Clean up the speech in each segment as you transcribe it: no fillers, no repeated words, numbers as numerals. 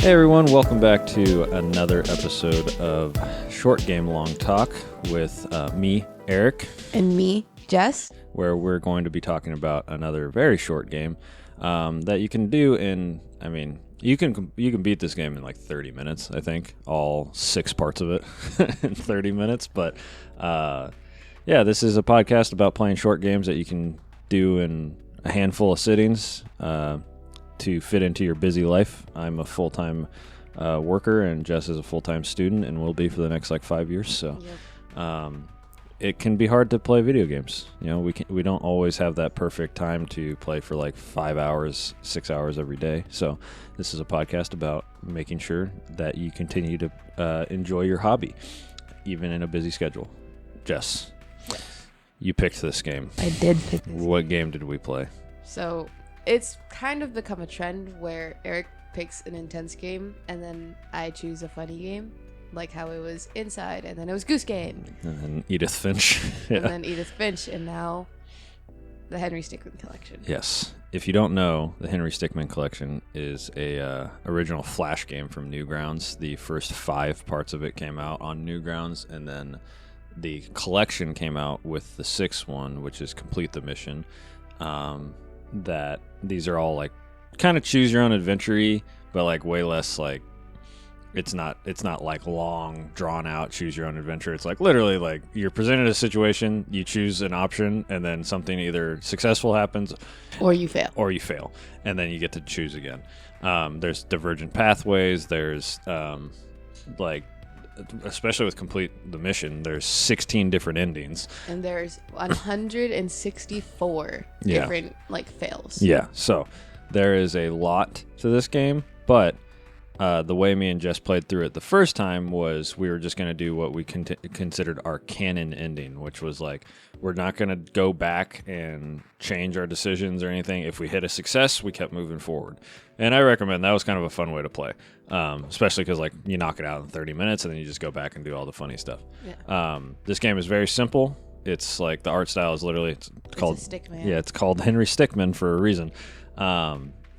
Hey everyone, welcome back to another episode of Short Game Long Talk with me, Eric. And me, Jess. Where we're going to be talking about another very short game that you can do in, you can beat this game in like 30 minutes, I think. All 6 parts of it in 30 minutes. But this is a podcast about playing short games that you can do in a handful of sittings to fit into your busy life. I'm a full-time worker, and Jess is a full-time student, and will be for the next 5 years. So, it can be hard to play video games. You know, we don't always have that perfect time to play for 5 hours, 6 hours every day. So, this is a podcast about making sure that you continue to enjoy your hobby, even in a busy schedule. Jess, you picked this game. I did pick this. What game did we play? So it's kind of become a trend where Eric picks an intense game and then I choose a funny game, like how it was Inside and then it was Goose Game. And then Edith Finch. And then Edith Finch, and now the Henry Stickmin collection. Yes. If you don't know, the Henry Stickmin collection is a original Flash game from Newgrounds. The first 5 parts of it came out on Newgrounds, and then the collection came out with the 6th one, which is Complete the Mission. That these are all kind of choose your own adventure-y, but way less it's not long drawn out choose your own adventure. It's literally you're presented a situation, you choose an option, and then something either successful happens or you fail, and then you get to choose again. There's divergent pathways. There's especially with Complete the Mission, there's 16 different endings. And there's 164 different fails. Yeah, so there is a lot to this game, but the way me and Jess played through it the first time was we were just going to do what we considered our canon ending, which was we're not going to go back and change our decisions or anything. If we hit a success, we kept moving forward. And I recommend that. Was kind of a fun way to play, especially because you knock it out in 30 minutes and then you just go back and do all the funny stuff. Yeah. This game is very simple. It's the art style is literally it's called Stickman. Yeah, it's called Henry Stickmin for a reason.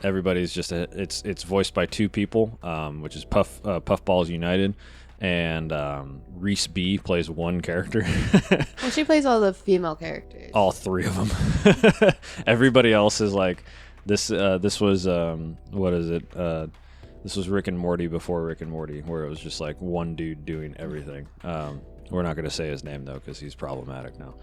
Everybody's just it's voiced by 2 people, which is Puffballs United, and Reese B plays 1 character. Well, she plays all the female characters. All 3 of them. Everybody else is this. This was what is it? This was Rick and Morty before Rick and Morty, where it was just one dude doing everything. We're not going to say his name though, because he's problematic now.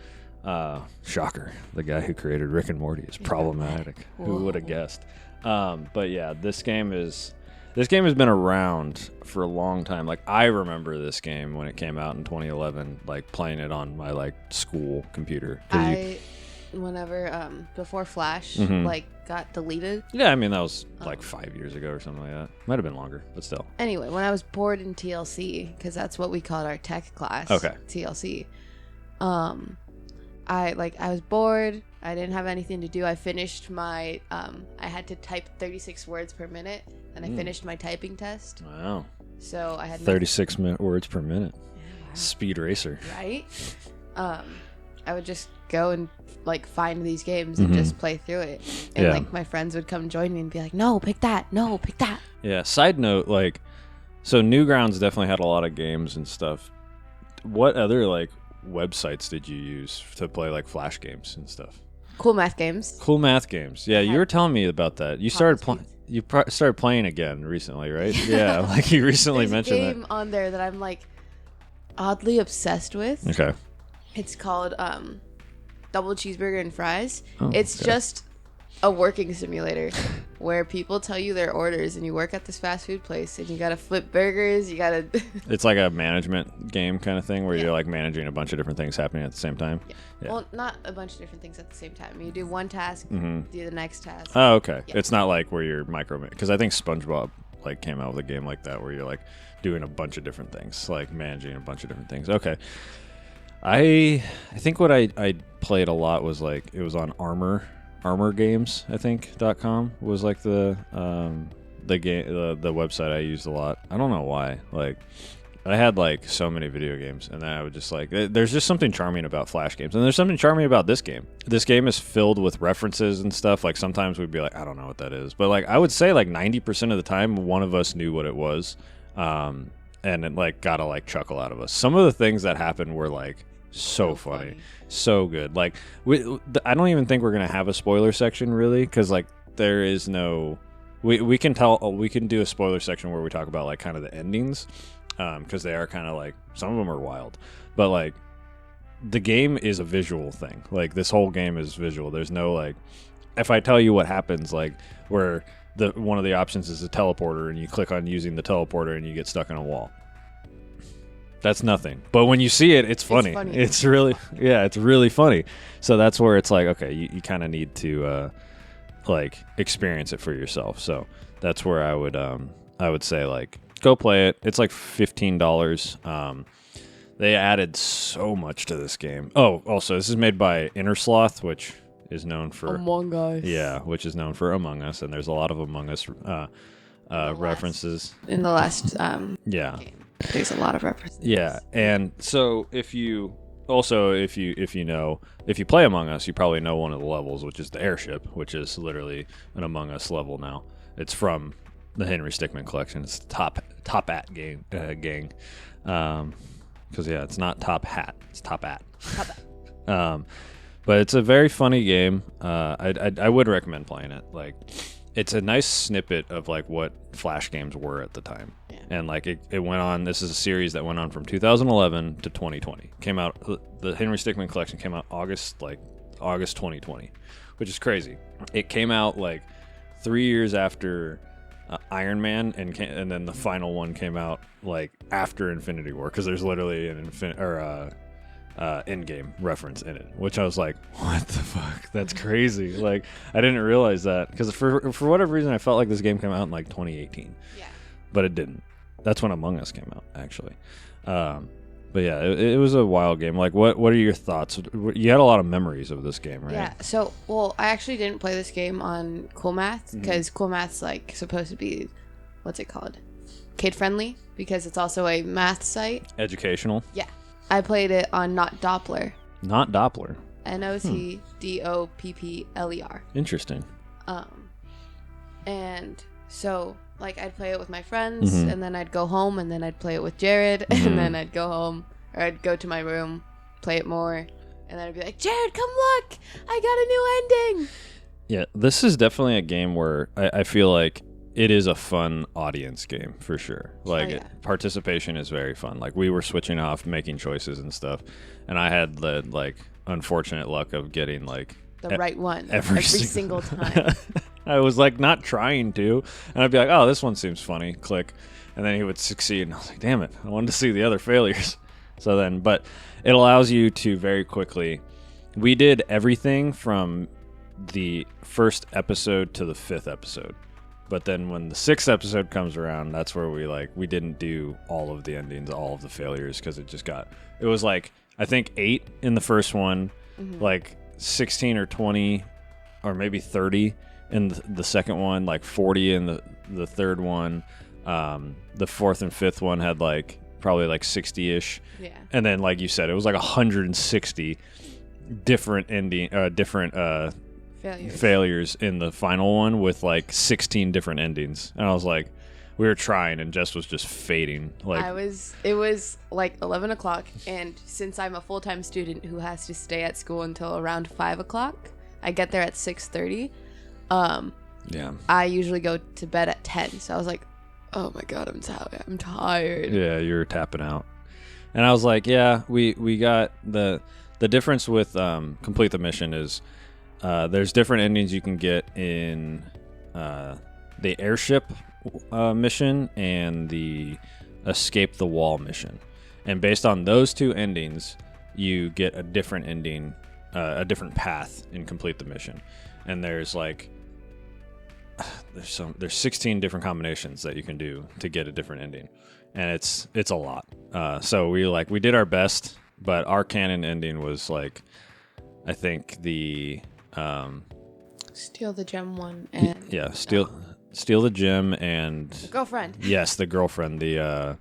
Shocker! The guy who created Rick and Morty is problematic. Whoa. Who would have guessed? But yeah, this game has been around for a long time. I remember this game when it came out in 2011, playing it on my school computer. Before Flash got deleted. Yeah, that was 5 years ago or something like that. Might have been longer, but still. Anyway, when I was bored in TLC, because that's what we called our tech class. Okay. TLC. I was bored. I didn't have anything to do. I finished my I had to type 36 words per minute, and I finished my typing test. Wow. So I had 36 words per minute. Yeah, wow. Speed racer. Right? I would just go and find these games and just play through it. And my friends would come join me and be like, "No, pick that. No, pick that." Yeah, side note, so Newgrounds definitely had a lot of games and stuff. What other websites did you use to play Flash games and stuff? Cool Math Games. Cool Math Games. Yeah, you were telling me about that. You started started playing again recently, right? Yeah, you recently mentioned that. There's a game on there that I'm oddly obsessed with. Okay. It's called Double Cheeseburger and Fries. Oh, it's okay. just a working simulator where people tell you their orders, and you work at this fast food place, and you gotta flip burgers. You gotta. It's like a management game kind of thing where you're managing a bunch of different things happening at the same time. Yeah. Well, not a bunch of different things at the same time. You do one task, do the next task. Oh, okay. Yeah. It's not where you're because I think SpongeBob came out with a game like that where you're doing a bunch of different things, managing a bunch of different things. Okay. I think what I played a lot was it was on Armor Games, I think .com was the game the website I used a lot. I don't know why. I had like so many video games, and then I would just like, there's just something charming about Flash games, and there's something charming about this game. This game is filled with references and stuff. Like sometimes we'd be like, I don't know what that is, but like I would say like 90% of the time, one of us knew what it was, and it like got a like chuckle out of us. Some of the things that happened were like so funny, so good. Like I don't even think we're gonna have a spoiler section really, because like there is no. We can do a spoiler section where we talk about like kind of the endings. Because they are kind of like, some of them are wild, but like the game is a visual thing. Like this whole game is visual. There's no like, if I tell you what happens, like where one of the options is a teleporter and you click on using the teleporter and you get stuck in a wall. That's nothing. But when you see it, it's funny. It's really, it's really funny. So that's where it's like, okay, you kind of need to like experience it for yourself. So that's where I would say like, go play it. It's like $15. They added so much to this game. Oh, also, this is made by Innersloth, which is known for Among Us. Yeah, which is known for Among Us, and there's a lot of Among Us references in the last game. There's a lot of references. Yeah, and so if you play Among Us, you probably know one of the levels, which is the airship, which is literally an Among Us level now. It's from the Henry Stickmin collection. It's Top At gang. Because it's not Top Hat. It's Top At. Top At. But it's a very funny game. I would recommend playing it. Like, it's a nice snippet of like what Flash games were at the time. Yeah. And like it went on. This is a series that went on from 2011 to 2020. Came out. The Henry Stickmin collection came out August 2020, which is crazy. It came out like 3 years after Iron Man, and then the final one came out like after Infinity War, because there's literally an Endgame reference in it, which I was like, what the fuck? That's crazy. Like, I didn't realize that, because for whatever reason I felt like this game came out in like 2018. Yeah. But it didn't. That's when Among Us came out, actually. But yeah, it was a wild game. Like, what are your thoughts? You had a lot of memories of this game, right? Yeah. So, I actually didn't play this game on Cool Math, because Cool Math's like supposed to be, what's it called? Kid friendly, because it's also a math site. Educational. Yeah. I played it on Not Doppler. Not Doppler. NOTDOPPLER. Interesting. And so like I'd play it with my friends, and then I'd go home, and then I'd play it with Jared, and then I'd go home, or I'd go to my room, play it more, and then I'd be like, Jared, come look, I got a new ending. Yeah, this is definitely a game where I feel like it is a fun audience game for sure. Like participation is very fun. Like we were switching off, making choices and stuff, and I had the like unfortunate luck of getting like the right one every single time. I was like not trying to, and I'd be like, oh, this one seems funny, click, and then he would succeed, and I was like, damn it, I wanted to see the other failures. So then, but it allows you to very quickly, we did everything from the first episode to the 5th episode, but then when the 6th episode comes around, that's where we didn't do all of the endings, all of the failures, because it was like I think 8 in the first one, like 16 or 20 or maybe 30 in the second one, like 40 in the third one. The 4th and 5th one had like probably like 60-ish. Yeah. And then like you said, it was like 160 different failures in the final one, with like 16 different endings. And I was like, we were trying, and Jess was just fading. Like it was like 11 o'clock, and since I'm a full-time student who has to stay at school until around 5 o'clock, I get there at 6:30. I usually go to bed at 10, so I was like, oh my god, I'm tired. Yeah, you're tapping out. And I was like, yeah, we got the difference with complete the mission is there's different endings you can get in the airship mission and the escape the wall mission, and based on those two endings you get a different ending, a different path in complete the mission. And there's like there's 16 different combinations that you can do to get a different ending, and it's a lot. So we did our best, but our canon ending was like, I think the steal the gem one, and steal the gem and the girlfriend. Yes, the girlfriend, the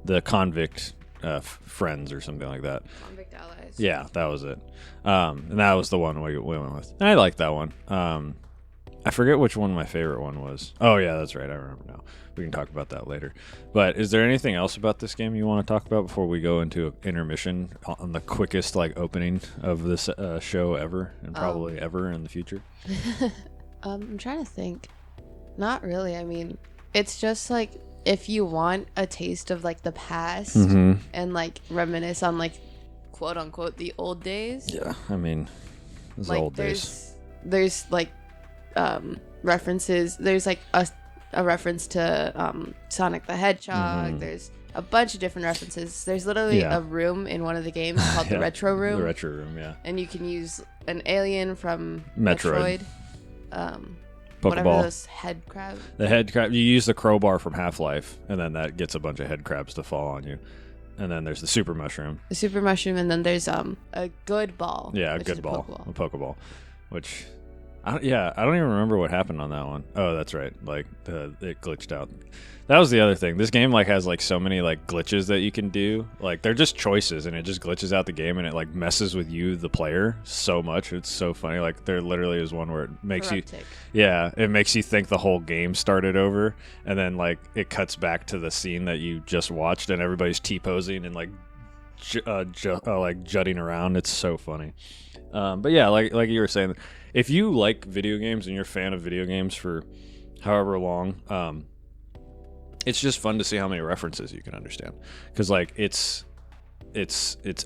the convict friends or something like that. Convict allies. Yeah, that was it. And that was the one we went with. And I liked that one. I forget which one my favorite one was. Oh yeah, that's right. I remember now. We can talk about that later. But is there anything else about this game you want to talk about before we go into intermission on the quickest opening of this show ever, and probably ever in the future? I'm trying to think. Not really. I mean, it's just if you want a taste of the past and reminisce on quote unquote the old days. Yeah, I mean, those old days. There's references. There's a reference to Sonic the Hedgehog. There's a bunch of different references. There's literally a room in one the called the Retro Room. The Retro Room, yeah. And you can use an alien from Metroid. Whatever those head crabs. The head crab. You use the crowbar from Half-Life, and then that gets a bunch of head crabs to fall on you. And then there's the super mushroom. The super mushroom, and then there's a good ball. Yeah, a good ball. A Pokeball. Which, I don't even remember what happened on that one. Oh, that's right. It glitched out. That was the other thing. This game has so many glitches that you can do. They're just choices, and it just glitches out the game, and it messes with you, the player, so much. It's so funny. There literally is one where it makes it makes you think the whole game started over, and then it cuts back to the scene that you just watched, and everybody's T-posing and jutting around. It's so funny. But yeah, like you were saying, if you like video games and you're a fan of video games for however long, it's just fun to see how many references you can understand, because it's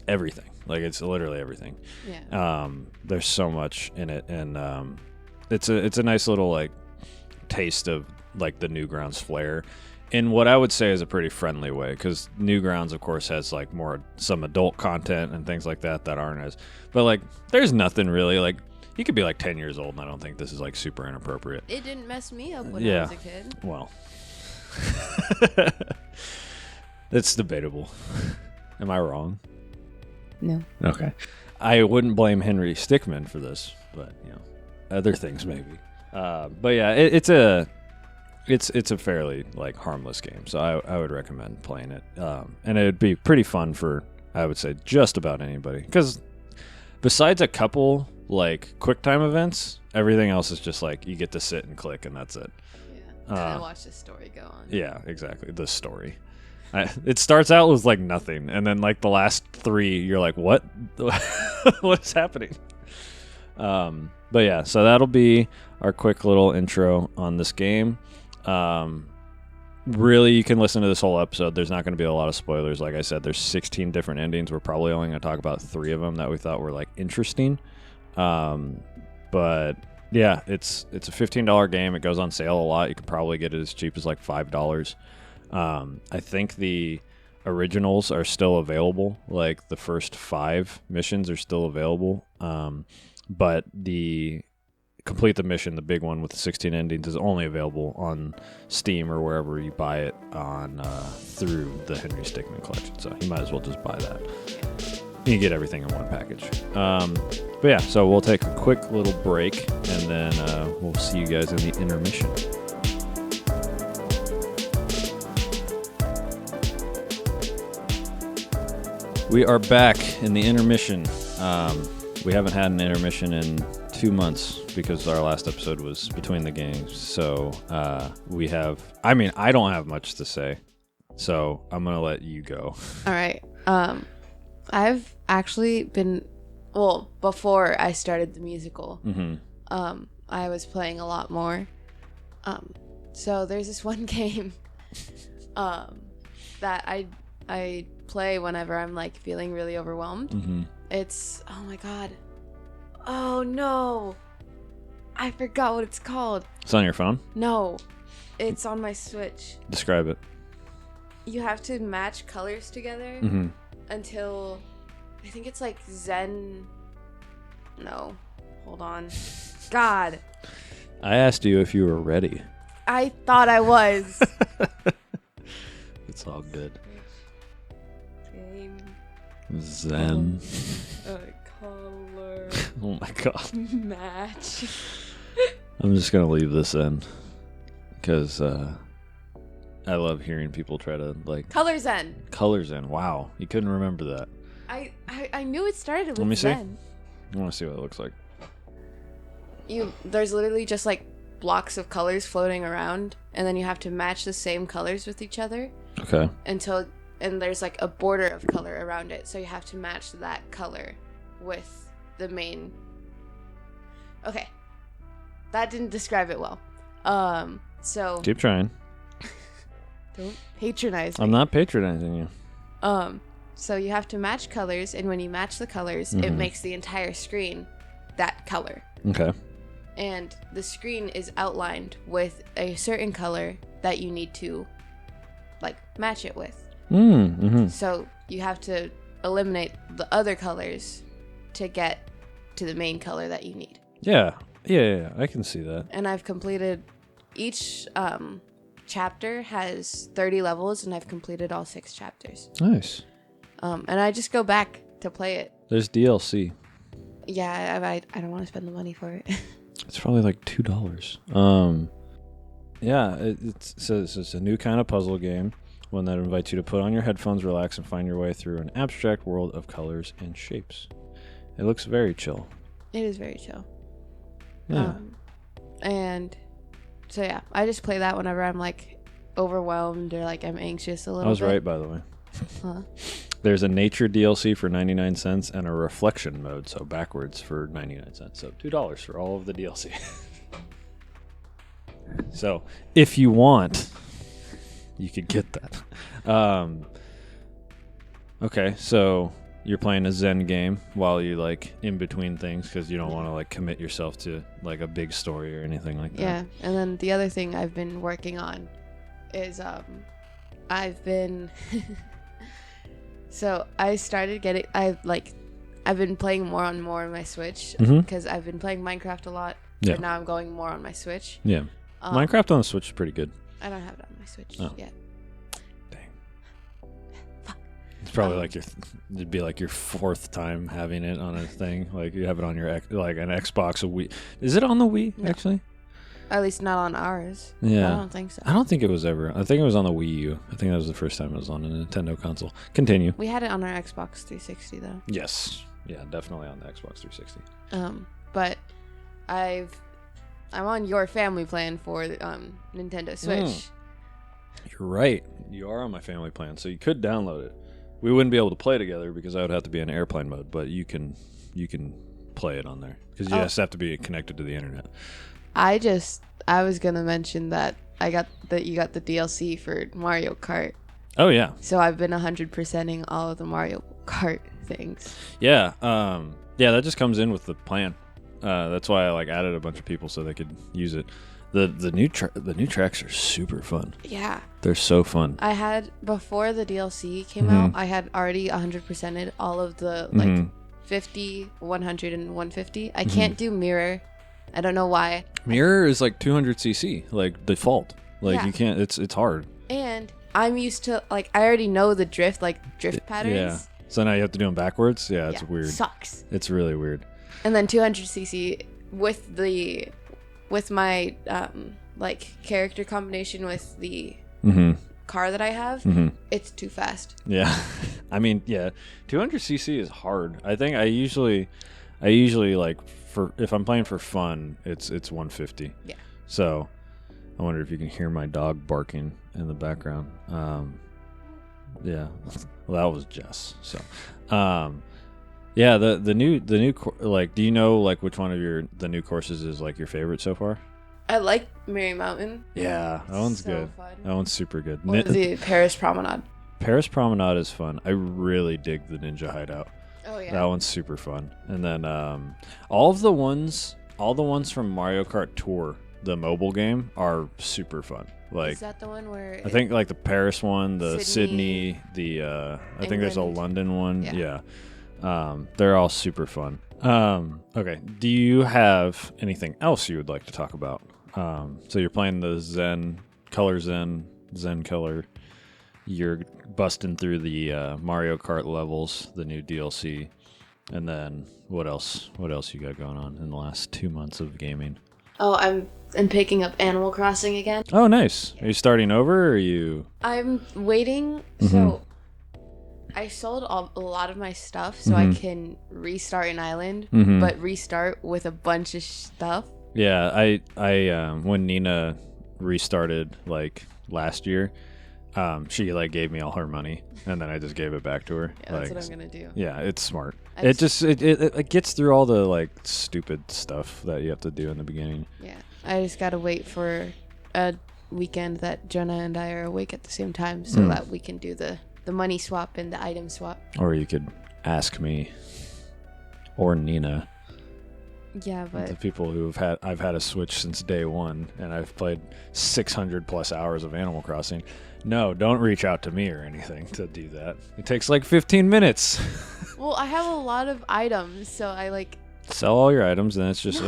everything. It's literally everything. Yeah. There's so much in it, and it's a nice little taste of the Newgrounds flair in what I would say is a pretty friendly way, because Newgrounds, of course, has some adult content and things like that aren't as, but there's nothing really you could be 10 years old, and I don't think this is super inappropriate. It didn't mess me up when I was a kid. Well. It's debatable. Am I wrong? No. Okay. I wouldn't blame Henry Stickmin for this, but other things maybe. But yeah, it's a fairly harmless game, so I would recommend playing it. And it'd be pretty fun for, I would say, just about anybody, because besides a couple quick time events, everything else is just you get to sit and click, and that's it. And then watch the story go on. Yeah, exactly. The story. It starts out with nothing, and then the last 3, you're what? What's happening? But yeah, so that'll be our quick little intro on this game. Really, you can listen to this whole episode. There's not going to be a lot of spoilers. Like I said, there's 16 different endings. We're probably only going to talk about 3 of them that we thought were interesting. But yeah, it's a $15 game. It goes on sale a lot. You could probably get it as cheap as $5. I think the originals are still available. The first 5 missions are still available. But the complete the mission, the big one with the 16 endings, is only available on Steam or wherever you buy it on through the Henry Stickmin collection. So you might as well just buy that. You can get everything in one package. But yeah, so we'll take a quick little break, and then we'll see you guys in the intermission. We are back in the intermission. We haven't had an intermission in 2 months because our last episode was between the games. So I don't have much to say. So I'm going to let you go. All right. I've actually been, before I started the musical, I was playing a lot more. So there's this one game that I play whenever I'm feeling really overwhelmed. It's, oh my god. Oh no. I forgot what it's called. It's on your phone? No. It's on my Switch. Describe it. You have to match colors together. Until I think it's Zen. No, hold on. God. I asked you if you were ready. I thought I was. It's all good. Game. Zen. Color. Oh my god. Match. I'm just gonna leave this in because I love hearing people try to like Color Zen. Color Zen. Wow, you couldn't remember that. I knew it started with Let me Zen. see. I want to see what it looks like. There's literally just like blocks of colors floating around, and then you have to match the same colors with each other. Okay. And there's like a border of color around it, so you have to match that color with the main. Okay, that didn't describe it well. So keep trying. Don't patronize me. I'm not patronizing you. So you have to match colors, and when you match the colors, it makes the entire screen that color. Okay. And the screen is outlined with a certain color that you need to like match it with. So you have to eliminate the other colors to get to the main color that you need. Yeah. I can see that. And I've completed each chapter has 30 levels, and I've completed all 6 chapters. Nice. And I just go back to play it. There's DLC. Yeah, I don't want to spend the money for it. It's probably like $2. Yeah, it says it's a new kind of puzzle game, one that invites you to put on your headphones, relax, and find your way through an abstract world of colors and shapes. It looks very chill. It is very chill. Yeah. And so yeah, I just play that whenever I'm like overwhelmed or like I'm anxious a little bit. I was right, by the way. Huh? There's a nature DLC for 99 cents and a reflection mode, so backwards, for 99 cents. So $2 for all of the DLC. So if you want, you could get that. Okay, so you're playing a Zen game while you like in between things because you don't want to like commit yourself to like a big story or anything like that. Yeah, and then the other thing I've been working on is I've been so I started getting I've been playing more and more on my Switch because I've been playing Minecraft a lot. Yeah. But now I'm going more on my Switch. Yeah. Minecraft on the Switch is pretty good. I don't have it on my Switch yet. Dang. Fuck. It's probably like it'd be like your 4th time having it on a thing. Like you have it on your like an Xbox, a Wii. Is it on the Wii actually? At least not on ours. Yeah. I don't think so. I don't think it was ever. I think it was on the Wii U. I think that was the first time it was on a Nintendo console. Continue. We had it on our Xbox 360 though. Yes. Yeah, definitely on the Xbox 360. But I'm on your family plan for Nintendo Switch. You're right. You are on my family plan, so you could download it. We wouldn't be able to play together because I would have to be in airplane mode, but you can play it on there because you just have to be connected to the internet. I was gonna mention that you got the DLC for Mario Kart. Oh yeah. So I've been 100%ing all of the Mario Kart things. Yeah. Yeah, that just comes in with the plan. That's why I like added a bunch of people so they could use it. The new tracks are super fun. Yeah. They're so fun. I had before the DLC came out, I had already 100%ed all of the like 50, 100, and 150. I can't do mirror. I don't know why. Mirror is like 200cc, like default. Like you can't. It's hard. And I'm used to like I already know the drift patterns. Yeah. So now you have to do them backwards. Yeah, it's weird. Sucks. It's really weird. And then 200cc with my like character combination with the car that I have, it's too fast. Yeah. I mean, yeah, 200cc is hard. I think I usually like if I'm playing for fun, it's 150. Yeah. So I wonder if you can hear my dog barking in the background. Yeah. Well, that was Jess. So, yeah, the new like, do you know like which one of the new courses is like your favorite so far? I like Mary Mountain. Yeah, that one's good. Fun. That one's super good. Or the Paris Promenade. Paris Promenade is fun. I really dig the Ninja Hideout. Oh yeah. That one's super fun. And then all the ones from Mario Kart Tour, the mobile game, are super fun. Like, is that the one where I think like the Paris one, the Sydney, the I think there's a London one. Yeah. They're all super fun. Okay. Do you have anything else you would like to talk about? So you're playing the Zen Color. You're busting through the Mario Kart levels, the new DLC, and then what else? What else you got going on in the last 2 months of gaming? Oh, I'm picking up Animal Crossing again. Oh, nice. Are you starting over, or are you... I'm waiting. So I sold a lot of my stuff so I can restart an island, but restart with a bunch of stuff. Yeah, I when Nina restarted like last year, she like gave me all her money, and then I just gave it back to her. Yeah, that's what I'm gonna do. Yeah, it's smart. It gets through all the like stupid stuff that you have to do in the beginning. Yeah, I just gotta wait for a weekend that Jonah and I are awake at the same time, so that we can do the money swap and the item swap. Or you could ask me, or Nina. Yeah, but the people I've had a Switch since day one, and I've played 600 plus hours of Animal Crossing. No, don't reach out to me or anything to do that. It takes like 15 minutes. Well, I have a lot of items, so I like sell all your items, and it's just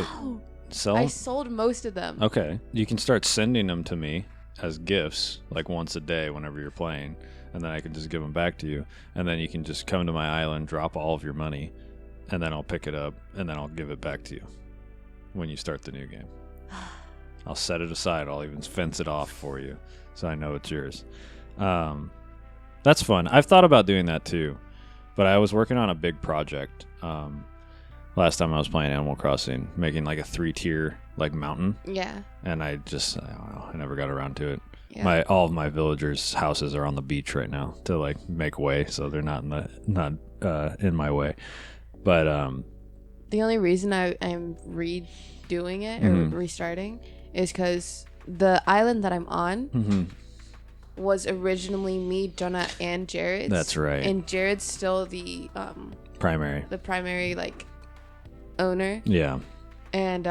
sell. I sold most of them. Okay, you can start sending them to me as gifts, like once a day whenever you're playing, and then I can just give them back to you, and then you can just come to my island, drop all of your money, and then I'll pick it up, and then I'll give it back to you when you start the new game. I'll set it aside. I'll even fence it off for you, so I know it's yours. That's fun. I've thought about doing that too, but I was working on a big project last time I was playing Animal Crossing, making like a 3-tier like mountain. Yeah. And I don't know, I never got around to it. Yeah. All of my villagers' houses are on the beach right now to like make way, so they're not in my way. But the only reason I'm redoing it or restarting is because the island that I'm on was originally me, Jonah, and Jared's. That's right. And Jared's still the primary like owner. Yeah. And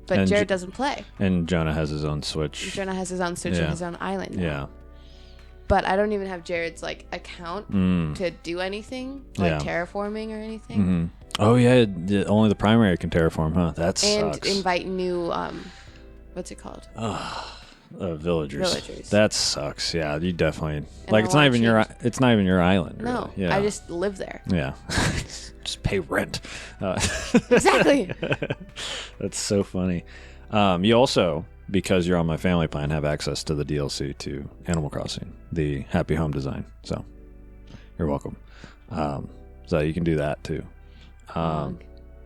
but Jared doesn't play. And Jonah has his own Switch. Jonah has his own Switch and his own island now. Yeah. But I don't even have Jared's like account to do anything like terraforming or anything. Oh yeah, only the primary can terraform, huh? That sucks. And invite new what's it called? Villagers. That sucks. Yeah, you definitely And like it's not even your island. No, really. Yeah. I just live there. Yeah. Just pay rent. Exactly. That's so funny. You also, because you're on my family plan, have access to the DLC to Animal Crossing, the Happy Home design. So you're welcome. So you can do that too.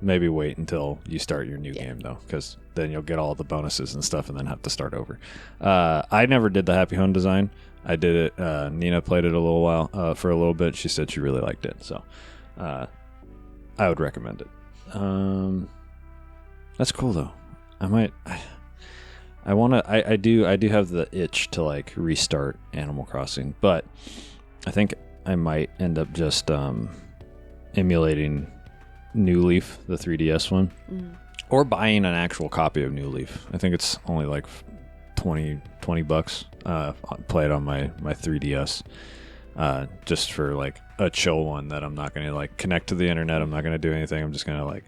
Maybe wait until you start your new game though, because then you'll get all the bonuses and stuff and then have to start over. I never did the Happy Home design. I did it. Nina played it a little while, for a little bit. She said she really liked it. So I would recommend it. That's cool though. I do have the itch to like restart Animal Crossing, but I think I might end up just emulating New Leaf, the 3DS one, or buying an actual copy of New Leaf. I think it's only like $20. Play it on my 3DS, just for like a chill one that I'm not going to like connect to the internet. I'm not going to do anything. I'm just going to like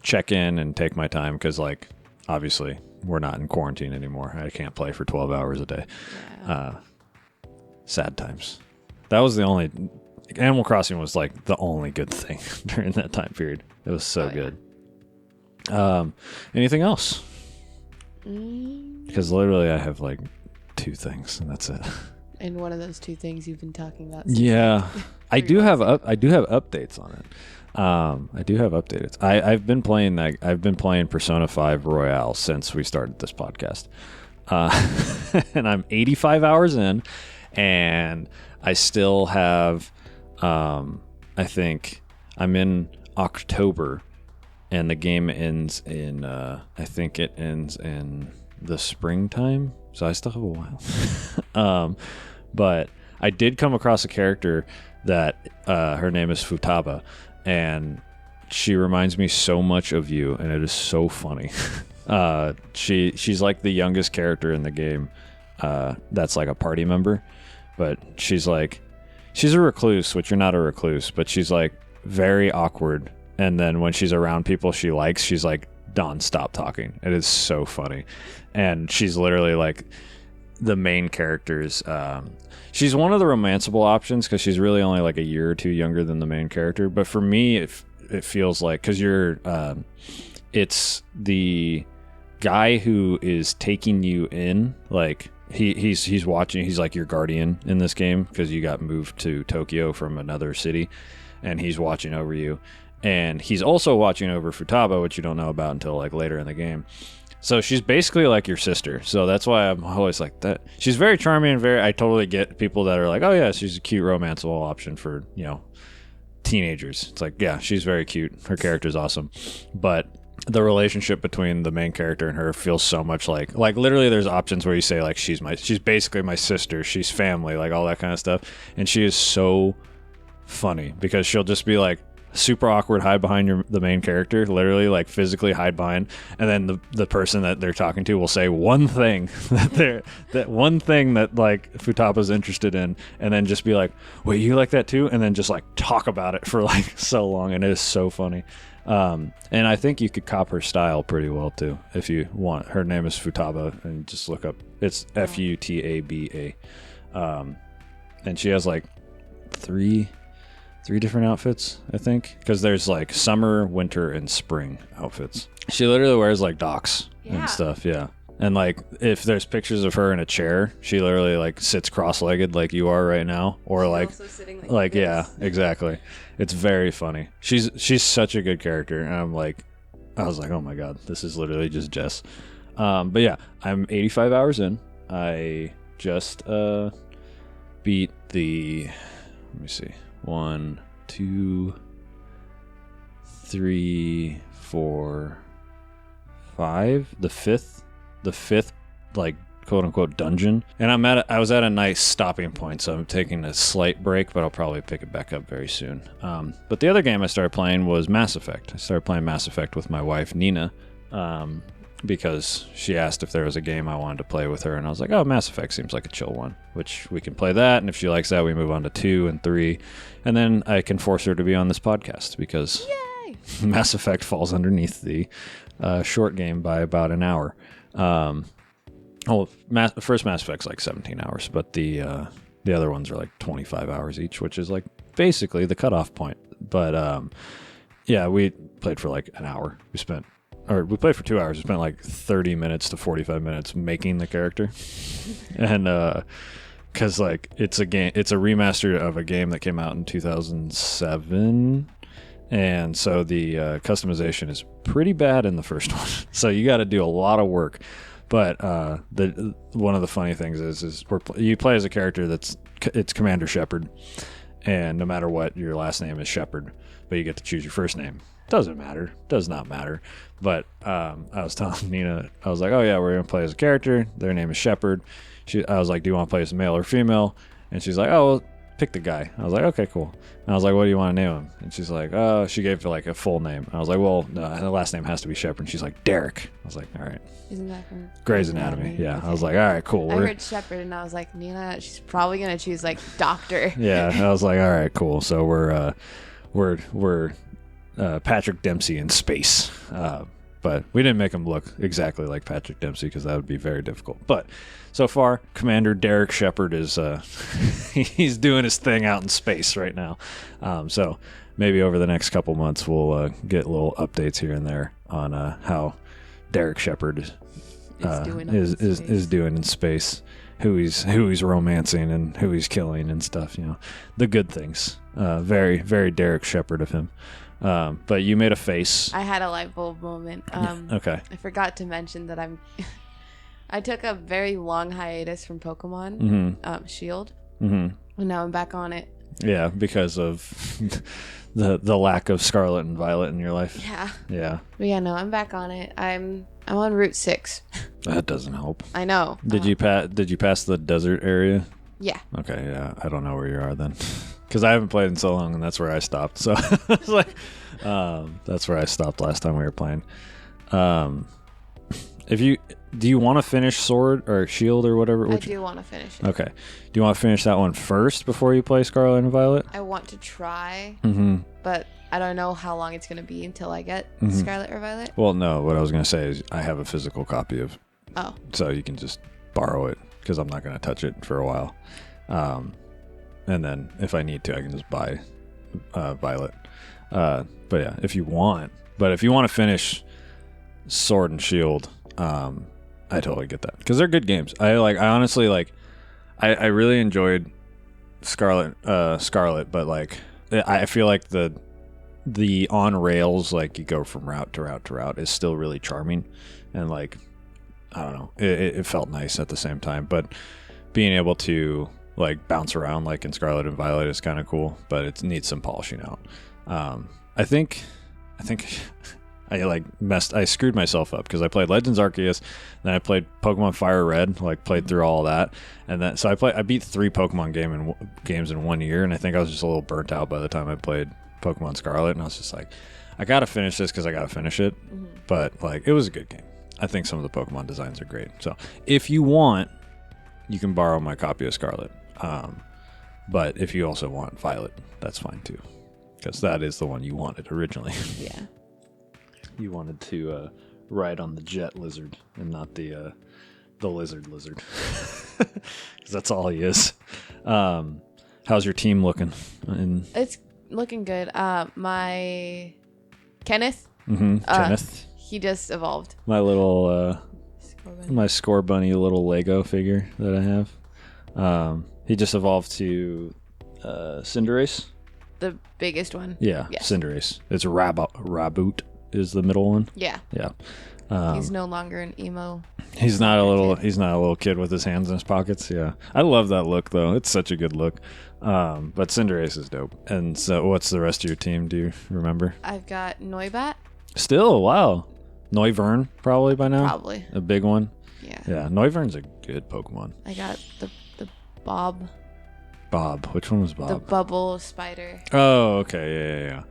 check in and take my time because like obviously we're not in quarantine anymore. I can't play for 12 hours a day. Yeah. Sad times. That was the only... Animal Crossing was like the only good thing during that time period. It was so good. Anything else? Because literally I have like 2 things and that's it. And one of those 2 things you've been talking about. Yeah, I do have updates on it. I do have updates. I've been playing Persona 5 Royale since we started this podcast, and I'm 85 hours in, and I still have. I think I'm in October, and the game ends in. I think it ends in the springtime, so I still have a while. But I did come across a character that her name is Futaba, and she reminds me so much of you, and it is so funny. She's like the youngest character in the game. That's like a party member, but she's a recluse, which you're not a recluse, but she's like very awkward. And then when she's around people she's like, Don, stop talking. It is so funny. And she's literally like the main character's, she's one of the romanceable options because she's really only like a year or 2 younger than the main character. But for me, it feels like, because it's the guy who is taking you in, like he's watching. He's like your guardian in this game because you got moved to Tokyo from another city, and he's watching over you. And he's also watching over Futaba, which you don't know about until like later in the game. So she's basically like your sister. So that's why I'm always like that. She's very charming and I totally get people that are like, oh yeah, she's a cute romanceable option for, teenagers. It's like, yeah, she's very cute. Her character's awesome. But the relationship between the main character and her feels so much like literally there's options where you say like she's basically my sister, she's family, like all that kind of stuff. And she is so funny because she'll just be like, super awkward, hide behind the main character, literally like physically hide behind, and then the person that they're talking to will say one thing that one thing that like Futaba's interested in, and then just be like, wait, you like that too? And then just like talk about it for like so long, and it is so funny. And I think you could cop her style pretty well too if you want. Her name is Futaba, and just look up, it's Futaba. And she has like three different outfits, I think, because there's like summer, winter, and spring outfits. She literally wears like docks and stuff, yeah. And like if there's pictures of her in a chair, she literally like sits cross-legged like you are right now, or she's like also sitting like this. Yeah, exactly. It's very funny. She's such a good character, and I was like, oh my god, this is literally just Jess. But yeah, I'm 85 hours in. I just beat the, let me see. 1, 2, 3, 4, 5. The fifth, like quote unquote dungeon. And I was at a nice stopping point, so I'm taking a slight break, but I'll probably pick it back up very soon. But the other game I started playing was Mass Effect. I started playing Mass Effect with my wife Nina, because she asked if there was a game I wanted to play with her, and I was like, oh, Mass Effect seems like a chill one, which we can play that, and if she likes that, we move on to 2 and 3, and then I can force her to be on this podcast, because yay! Mass Effect falls underneath the short game by about an hour. First Mass Effect's like 17 hours, but the other ones are like 25 hours each, which is like basically the cutoff point. But yeah, we played for like an hour. We played for 2 hours. We spent like 30 minutes to 45 minutes making the character. And because like it's a remaster of a game that came out in 2007. And so the customization is pretty bad in the first one. So you got to do a lot of work. But one of the funny things is you play as a character it's Commander Shepard. And no matter what, your last name is Shepard. But you get to choose your first name. Doesn't matter. Does not matter. But I was telling Nina, I was like, oh yeah, we're going to play as a character. Their name is Shepard. I was like, do you want to play as male or female? And she's like, oh, well, pick the guy. I was like, okay, cool. And I was like, what do you want to name him? And she's like, oh, she gave like a full name. I was like, well, no, the last name has to be Shepard. And she's like, Derek. I was like, all right. Isn't that from Grey's Anatomy? Yeah. Okay. I was like, all right, cool. I heard Shepard, and I was like, Nina, she's probably going to choose like doctor. Yeah. I was like, all right, cool. So we're Patrick Dempsey in space. But we didn't make him look exactly like Patrick Dempsey because that would be very difficult. But so far, Commander Derek Shepard is he's doing his thing out in space right now. So maybe over the next couple months we'll get little updates here and there on how Derek Shepard is doing in space, who he's romancing and who he's killing and stuff. You know, the good things. Very very Derek Shepard of him. But you made a face. I had a light bulb moment. Okay. I forgot to mention that I took a very long hiatus from Pokemon Shield, and now I'm back on it. Yeah, because of the lack of Scarlet and Violet in your life. Yeah. Yeah. But yeah, no, I'm back on it. I'm on Route 6. That doesn't help. I know. Did you pass the desert area? Yeah. Okay. Yeah, I don't know where you are then. Because I haven't played in so long, and that's where I stopped. So it's like, that's where I stopped last time we were playing. Do you want to finish Sword or Shield or whatever? I do want to finish it. Okay. Do you want to finish that one first before you play Scarlet and Violet? I want to try, but I don't know how long it's going to be until I get Scarlet or Violet. Well, no. What I was going to say is I have a physical copy of. Oh. So you can just borrow it because I'm not going to touch it for a while. And then if I need to, I can just buy Violet. But yeah, if you want to finish Sword and Shield, I totally get that because they're good games. I honestly like. I really enjoyed Scarlet, but like I feel like the on rails, like you go from route to route to route, is still really charming, and like I don't know, it felt nice at the same time. But being able to like bounce around like in Scarlet and Violet is kind of cool, but it needs some polishing out. I think I screwed myself up because I played Legends Arceus, then I played Pokemon Fire Red, like played through all of that, and then so I beat 3 Pokemon games in 1 year, and I think I was just a little burnt out by the time I played Pokemon Scarlet, and I was just like, I gotta finish this because I gotta finish it. But like it was a good game. I think some of the Pokemon designs are great. So if you want, you can borrow my copy of Scarlet. But if you also want Violet, that's fine too, because that is the one you wanted originally. Yeah. You wanted to ride on the jet lizard and not the lizard, because that's all he is. How's your team looking? It's looking good. My Kenneth. Kenneth. He just evolved. My little my Score Bunny little Lego figure that I have. He just evolved to Cinderace. The biggest one. Yeah, yes. Cinderace. It's Raboot. Is the middle one? Yeah. He's no longer an emo. He's not a little kid with his hands in his pockets. Yeah, I love that look though. It's such a good look. But Cinderace is dope. And so, what's the rest of your team? Do you remember? I've got Noibat. Still, wow. Noivern probably by now. Probably a big one. Yeah. Yeah, Noivern's a good Pokemon. I got the Bob. Bob. Which one was Bob? The bubble spider. Oh, okay. Yeah.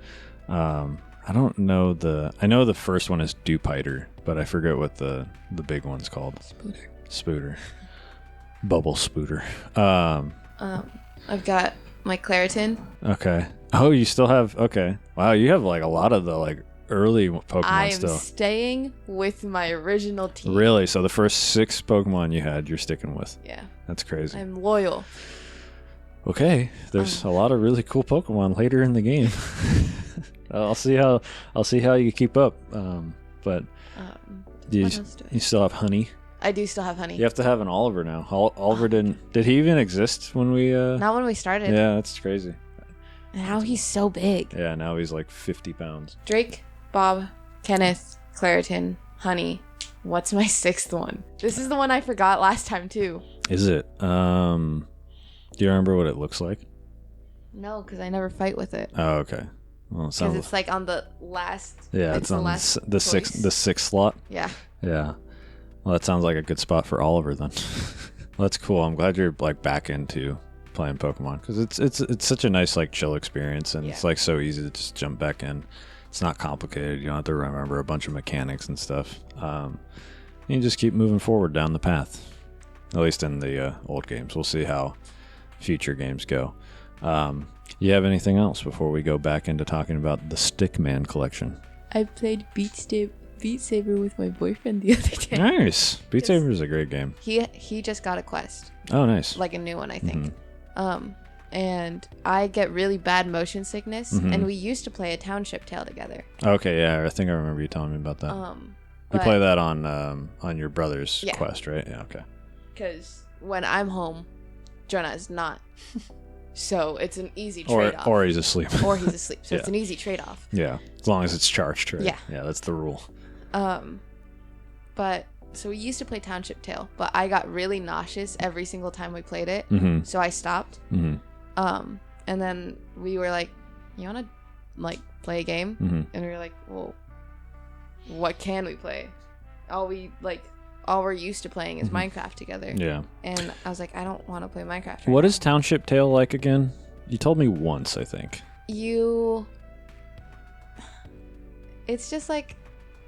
I don't know I know the first one is Dupiter, but I forget what the big one's called. Spooter. Bubble Spooter. I've got my Claritin. Okay. Oh, you still have, okay. Wow, you have like a lot of the like early Pokemon still. I am staying with my original team. Really? So the first 6 Pokemon you had, you're sticking with? Yeah. That's crazy. I'm loyal. Okay. There's a lot of really cool Pokemon later in the game. I'll see how you keep up. But you still have Honey. I do still have Honey. You have to have an Oliver now. Oliver did he even exist when we? Not when we started. Yeah, that's crazy. And now he's so big. Yeah, now he's like 50 pounds. Drake, Bob, Kenneth, Claritin, Honey. What's my 6th one? This is the one I forgot last time too. Is it? Do you remember what it looks like? No, because I never fight with it. Oh, okay. Well, because it's like on the last. Yeah, it's on the sixth slot. Yeah. Yeah. Well, that sounds like a good spot for Oliver then. Well, that's cool. I'm glad you're like back into playing Pokemon because it's such a nice like chill experience, and it's like so easy to just jump back in. It's not complicated. You don't have to remember a bunch of mechanics and stuff. You just keep moving forward down the path. At least in the old games. We'll see how future games go. You have anything else before we go back into talking about the Stickman collection? I played Beat Saber with my boyfriend the other day. Nice. Beat Saber is a great game. He just got a quest. Oh, nice. Like a new one, I think. And I get really bad motion sickness, and we used to play a Township Tale together. Okay, yeah, I think I remember you telling me about that. You play that on your brother's quest, right? Yeah, okay. Because when I'm home, Jonah's not. So it's an easy trade-off. Or he's asleep. So it's an easy trade-off. Yeah, as long as it's charged, right? Yeah. Yeah, that's the rule. But so we used to play Township Tale, but I got really nauseous every single time we played it. So I stopped. And then we were like, you want to like play a game? And we were like, well, what can we play? All we're used to playing is Minecraft together. Yeah. And I was like, I don't want to play Minecraft right What now. is Township Tale like again? You told me once, I think. It's just like,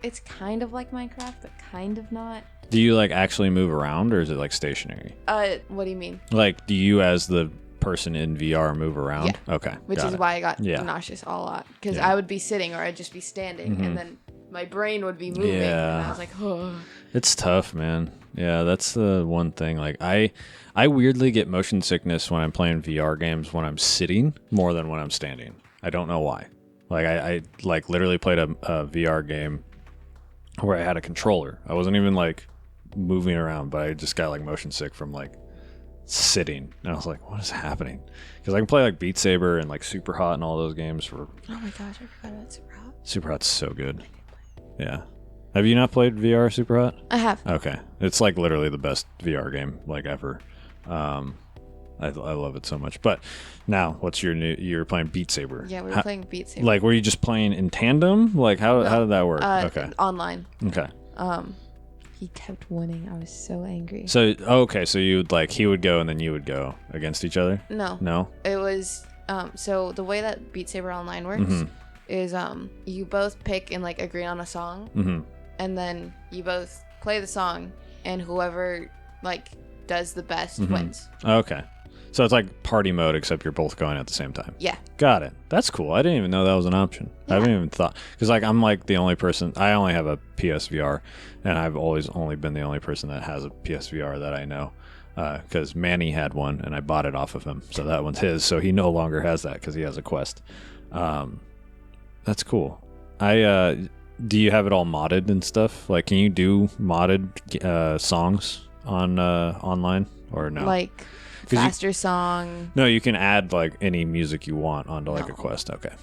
it's kind of like Minecraft, but kind of not. Do you like actually move around, or is it like stationary? What do you mean? Like, do you as the person in VR move around? Yeah. Okay. Which is why I got nauseous a lot. Because I would be sitting or I'd just be standing, and then my brain would be moving. And I was like, oh. It's tough, man. Yeah, that's the one thing. Like, I weirdly get motion sickness when I'm playing VR games when I'm sitting more than when I'm standing. I don't know why. Like, I like literally played a VR game where I had a controller. I wasn't even like moving around, but I just got like motion sick from like sitting, and I was like, what is happening? Because I can play like Beat Saber and like Super Hot and all those games for. Oh my gosh, I forgot about Super Hot. Super Hot's so good. Yeah. Have you not played VR Super Hot? I have. Okay. It's like literally the best VR game like ever. I love it so much. But now, what's your new? You're playing Beat Saber. Yeah, we were playing Beat Saber. Like, were you just playing in tandem? Like, how did that work? Okay. Online. Okay. He kept winning. I was so angry. So so you would like he would go and then you would go against each other? No. No. It was so the way that Beat Saber Online works is you both pick and like agree on a song, and then you both play the song, and whoever like does the best wins. Okay. So it's like party mode, except you're both going at the same time. Yeah. Got it. That's cool. I didn't even know that was an option. Yeah. I haven't even thought. Because like I'm like the only person. I only have a PSVR, and I've always only been the only person that has a PSVR that I know. Because Manny had one, and I bought it off of him. So that one's his. So he no longer has that because he has a Quest. That's cool. Do you have it all modded and stuff? Like, can you do modded songs on online or no? Like faster song. No, you can add like any music you want onto like a Quest. Okay.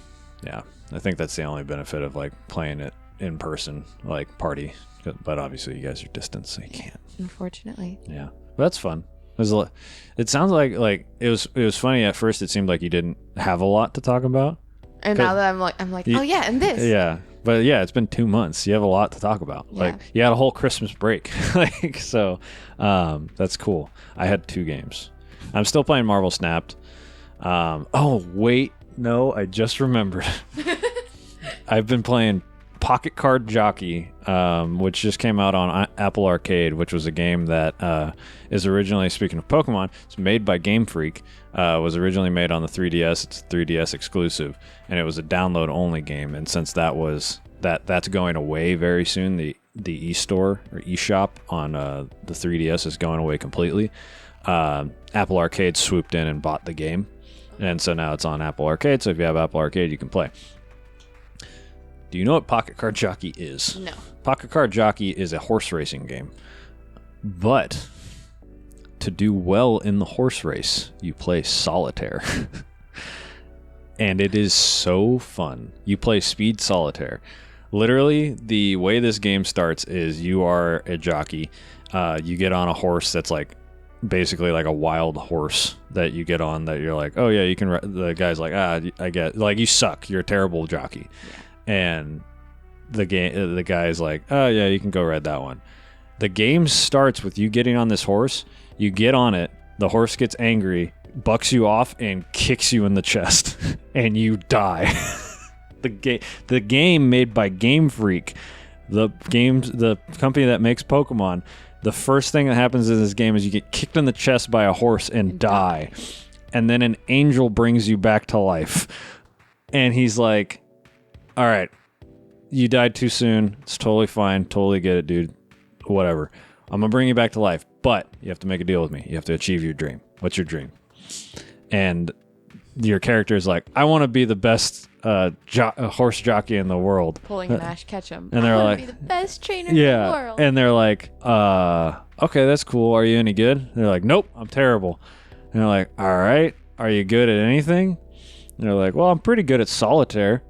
Yeah. I think that's the only benefit of like playing it in person, like party. But obviously you guys are distant, so you can't. Unfortunately. Yeah. But that's fun. It sounds like it was funny at first. It seemed like you didn't have a lot to talk about. And now that I'm like, oh yeah, and this. Yeah. But yeah, it's been 2 months. You have a lot to talk about. Yeah. Like you had a whole Christmas break. Like so that's cool. I had 2 games. I'm still playing Marvel Snapped. Oh, wait. No, I just remembered. I've been playing Pocket Card Jockey, which just came out on Apple Arcade, which was a game that is originally, speaking of Pokemon, it's made by Game Freak. Was originally made on the 3DS. It's a 3DS exclusive, and it was a download-only game. And since that's going away very soon, the e-store or e-shop on the 3DS is going away completely. Apple Arcade swooped in and bought the game, and so now it's on Apple Arcade. So if you have Apple Arcade, you can play. Do you know what Pocket Card Jockey is? No. Pocket Card Jockey is a horse racing game, but to do well in the horse race, you play solitaire. And it is so fun. You play speed solitaire. Literally, the way this game starts is you are a jockey. You get on a horse that's like basically like a wild horse that you get on that you're like, oh yeah, you can. The guy's like, I get, like, you suck. You're a terrible jockey. Yeah. And the guy's like, oh yeah, you can go ride that one. The game starts with you getting on this horse. You get on it. The horse gets angry, bucks you off, and kicks you in the chest, and you die. The game made by Game Freak, the company that makes Pokemon. The first thing that happens in this game is you get kicked in the chest by a horse and die. And then an angel brings you back to life. And he's like, all right, you died too soon. It's totally fine. Totally get it, dude. Whatever. I'm going to bring you back to life. But you have to make a deal with me. You have to achieve your dream. What's your dream? And your character is like, I want to be the best horse jockey in the world. Pulling an Ash Ketchum. And they're like, be the best trainer in the world. And they're like, okay, that's cool. Are you any good? And they're like, nope, I'm terrible. And they're like, all right, are you good at anything? And they're like, well, I'm pretty good at solitaire.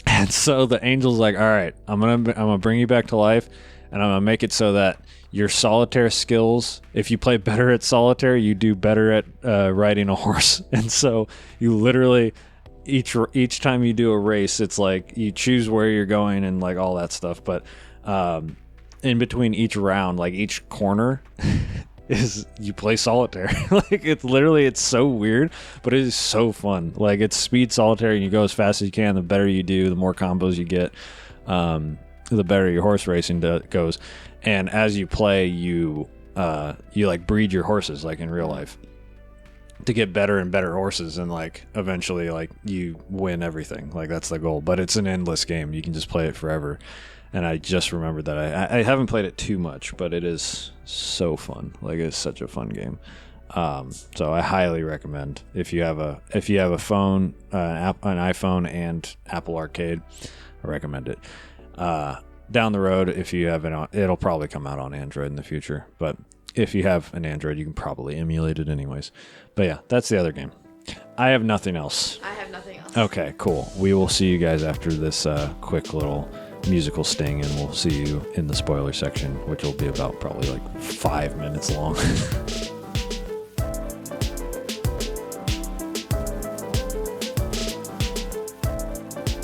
And so the angel's like, all right, I'm gonna bring you back to life, and I'm gonna make it so that your solitaire skills, if you play better at solitaire, you do better at riding a horse. And so you literally, each time you do a race, it's like you choose where you're going and like all that stuff. But in between each round, like each corner is you play solitaire. Like it's so weird, but it is so fun. Like it's speed solitaire, and you go as fast as you can. The better you do, the more combos you get, the better your horse racing goes. And as you play, you like breed your horses like in real life to get better and better horses, and like eventually like you win everything. Like that's the goal. But it's an endless game. You can just play it forever. And I just remembered that I haven't played it too much, but it is so fun. Like it's such a fun game. So I highly recommend if you have a phone, an iPhone and Apple Arcade, I recommend it. down the road, if you have it, it'll probably come out on Android in the future. But if you have an Android, you can probably emulate it anyways. But yeah, that's the other game. I have nothing else. I have nothing else. Okay, cool. We will see you guys after this quick little musical sting, and we'll see you in the spoiler section, which will be about probably like 5 minutes long.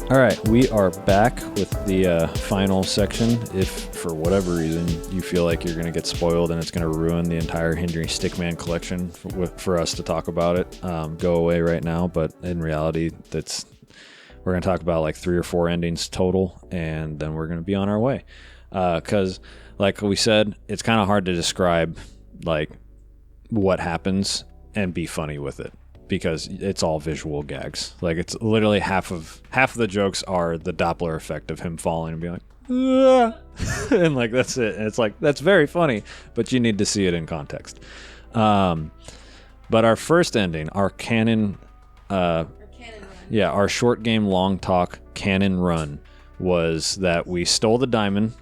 All right, we are back with the final section. If for whatever reason you feel like you're going to get spoiled and it's going to ruin the entire Henry Stickmin collection for us to talk about it, go away right now. But in reality, we're going to talk about like 3 or 4 endings total, and then we're going to be on our way. Because, like we said, it's kind of hard to describe like what happens and be funny with it, because it's all visual gags. Like, it's literally half of the jokes are the Doppler effect of him falling and being like, ah! And like that's it. And it's like, that's very funny, but you need to see it in context. But our first ending, our canon run. Yeah, our short game long talk canon run was that we stole the diamond.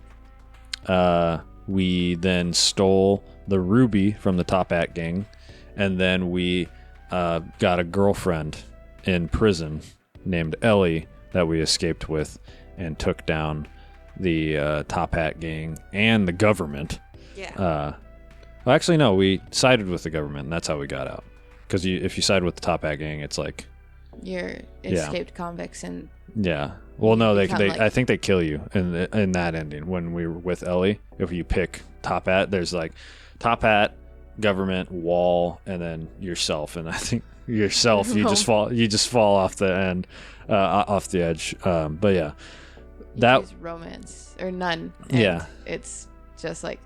We then stole the ruby from the Top Hat gang, and then we got a girlfriend in prison named Ellie that we escaped with and took down the Top Hat gang and the government. Yeah. Well, actually, no, we sided with the government, and that's how we got out. Because if you side with the Top Hat gang, it's like... You're escaped convicts and... Yeah. Well, no, I think they kill you in that ending. When we were with Ellie, if you pick Top Hat, there's like Top Hat, government, wall, and then yourself. And I think yourself, you just fall off the end, off the edge. But yeah, that is romance or none. Yeah, it's just like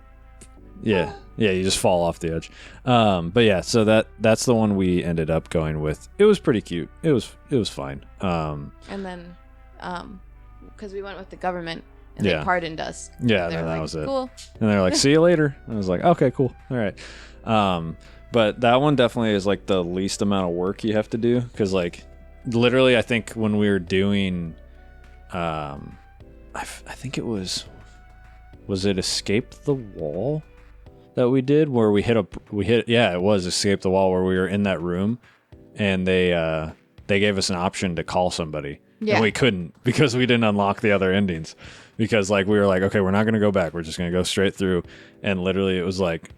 yeah, you just fall off the edge. But yeah, so that's the one we ended up going with. It was pretty cute. It was fine. And then because we went with the government. And they pardoned us. Yeah, and that was it. Cool. And they're like, see you later. And I was like, okay, cool. All right. But that one definitely is like the least amount of work you have to do. Because like literally, I think when we were doing, I think it was it Escape the Wall that we did where it was Escape the Wall, where we were in that room and they gave us an option to call somebody. Yeah. And we couldn't because we didn't unlock the other endings. Because like we were like, okay, we're not going to go back. We're just going to go straight through. And literally it was like,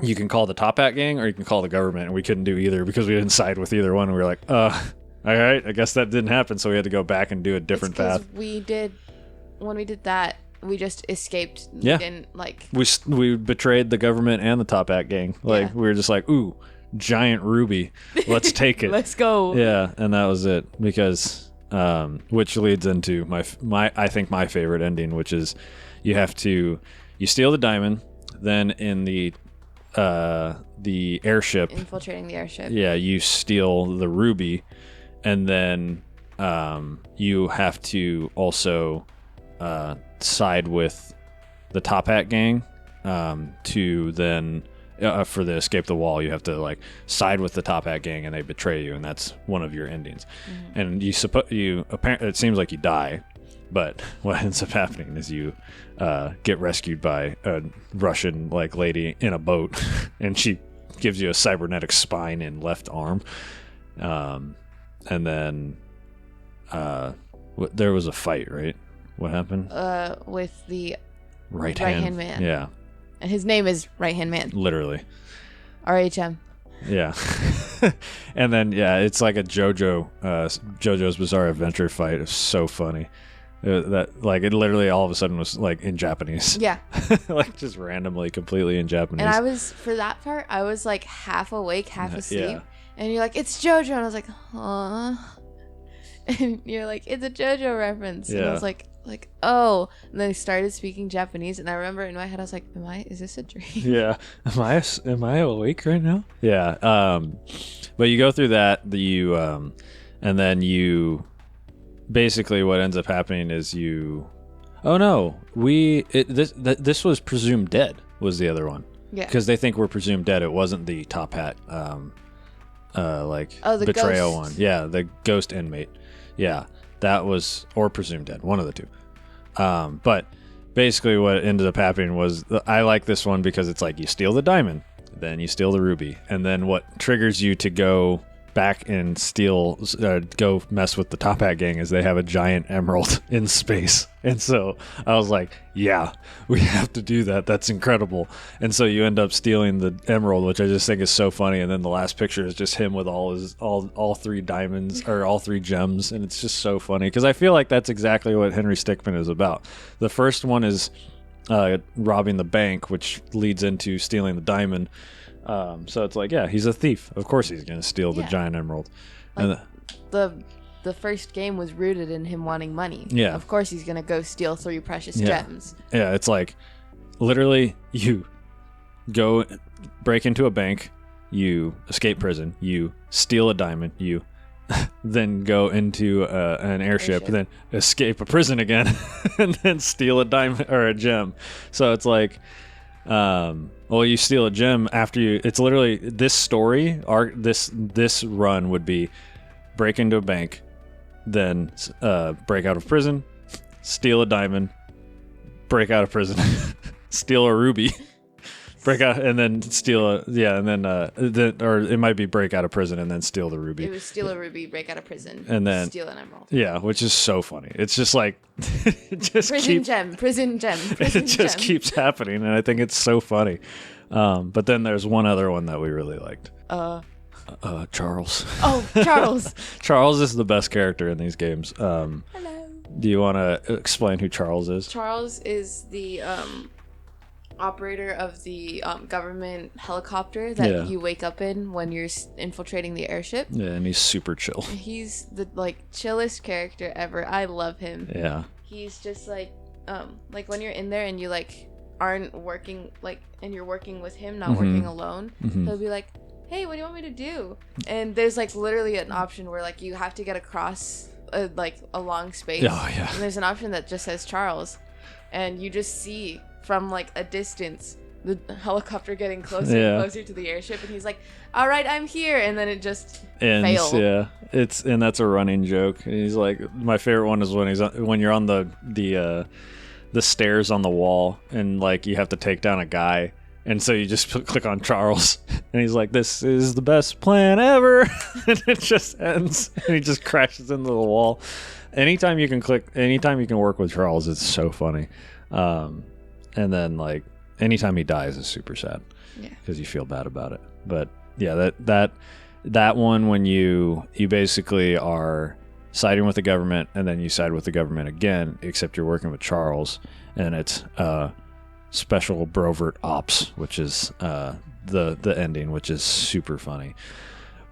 you can call the Top Hat gang or you can call the government. And we couldn't do either because we didn't side with either one. And we were like, all right, I guess that didn't happen. So we had to go back and do a different path. When we did that, we just escaped. Yeah. We didn't like. We betrayed the government and the Top Hat gang. Like we were just like, ooh, giant ruby. Let's take it. Let's go. Yeah. And that was it because... which leads into I think my favorite ending, which is you steal the diamond, then in the airship, infiltrating the airship. Yeah, you steal the ruby, and then you have to also side with the Top Hat gang to then. For the Escape the Wall, you have to like side with the Top Hat gang, and they betray you, and that's one of your endings. Mm-hmm. And apparently it seems like you die, but what ends up happening is you get rescued by a Russian like lady in a boat, and she gives you a cybernetic spine and left arm. And then there was a fight, right? What happened? With the right hand man. Yeah. And his name is Right Hand Man. Literally. RHM. Yeah. And then, it's like a JoJo's Bizarre Adventure fight. It's so funny. That like it literally all of a sudden was like in Japanese. Yeah. Like just randomly, completely in Japanese. And for that part, I was like half awake, half asleep. Yeah. And you're like, it's JoJo. And I was like, huh? And you're like, it's a JoJo reference. Yeah. And I was like, oh. And then I started speaking Japanese, and I remember in my head I was like, is this a dream? Yeah. Am I awake right now? Yeah. But you go through that, and then you basically what ends up happening is this was presumed dead was the other one. Yeah. Because they think we're presumed dead. It wasn't the Top Hat the betrayal one. Yeah, the ghost inmate. Yeah. That was, or presumed dead, one of the two. But basically what ended up happening was I like this one because it's like you steal the diamond, then you steal the ruby, and then what triggers you to go back and go mess with the Top Hat gang is they have a giant emerald in space. And so I was like, yeah, we have to do that. That's incredible. And so you end up stealing the emerald, which I just think is so funny. And then the last picture is just him with all three diamonds or all three gems. And it's just so funny because I feel like that's exactly what Henry Stickmin is about. The first one is robbing the bank, which leads into stealing the diamond. So it's like, yeah, he's a thief. Of course he's going to steal the giant emerald. Like, the first game was rooted in him wanting money. Yeah. Of course he's going to go steal 3 precious gems. Yeah, it's like literally you go break into a bank, you escape prison, you steal a diamond, you then go into an airship, then escape a prison again, and then steal a diamond or a gem. So it's like... well, you steal a gem after you. It's literally this story. This run would be break into a bank, then break out of prison, steal a diamond, break out of prison, steal a ruby, break out, and then steal or it might be break out of prison and then steal the ruby. It was steal a ruby, break out of prison, and then steal an emerald. Yeah, which is so funny. It's just like prison gem. It just keeps happening, and I think it's so funny. But then there's one other one that we really liked. Charles. Oh, Charles. Charles is the best character in these games. Hello. Do you want to explain who Charles is? Charles is the operator of the government helicopter that you wake up in when you're infiltrating the airship. Yeah, and he's super chill. He's the chillest character ever. I love him. Yeah. He's just like when you're in there and you aren't working and you're working with him, not working alone. He'll be like, "Hey, what do you want me to do?" And there's literally an option where you have to get across a long space. Oh yeah. And there's an option that just says Charles, and you just see from a distance the helicopter getting closer and closer to the airship, and he's like, "All right, I'm here," and then it just failed. Yeah, and that's a running joke. And he's like, my favorite one is when you're on the stairs on the wall, and you have to take down a guy, and so you just click on Charles, and he's like, "This is the best plan ever," and it just ends, and he just crashes into the wall. Anytime you can work with Charles, it's so funny. And then anytime he dies is super sad because you feel bad about it. But yeah, that one, when you basically are siding with the government and then you side with the government again, except you're working with Charles, and it's Special Brovert Ops, which is the ending, which is super funny.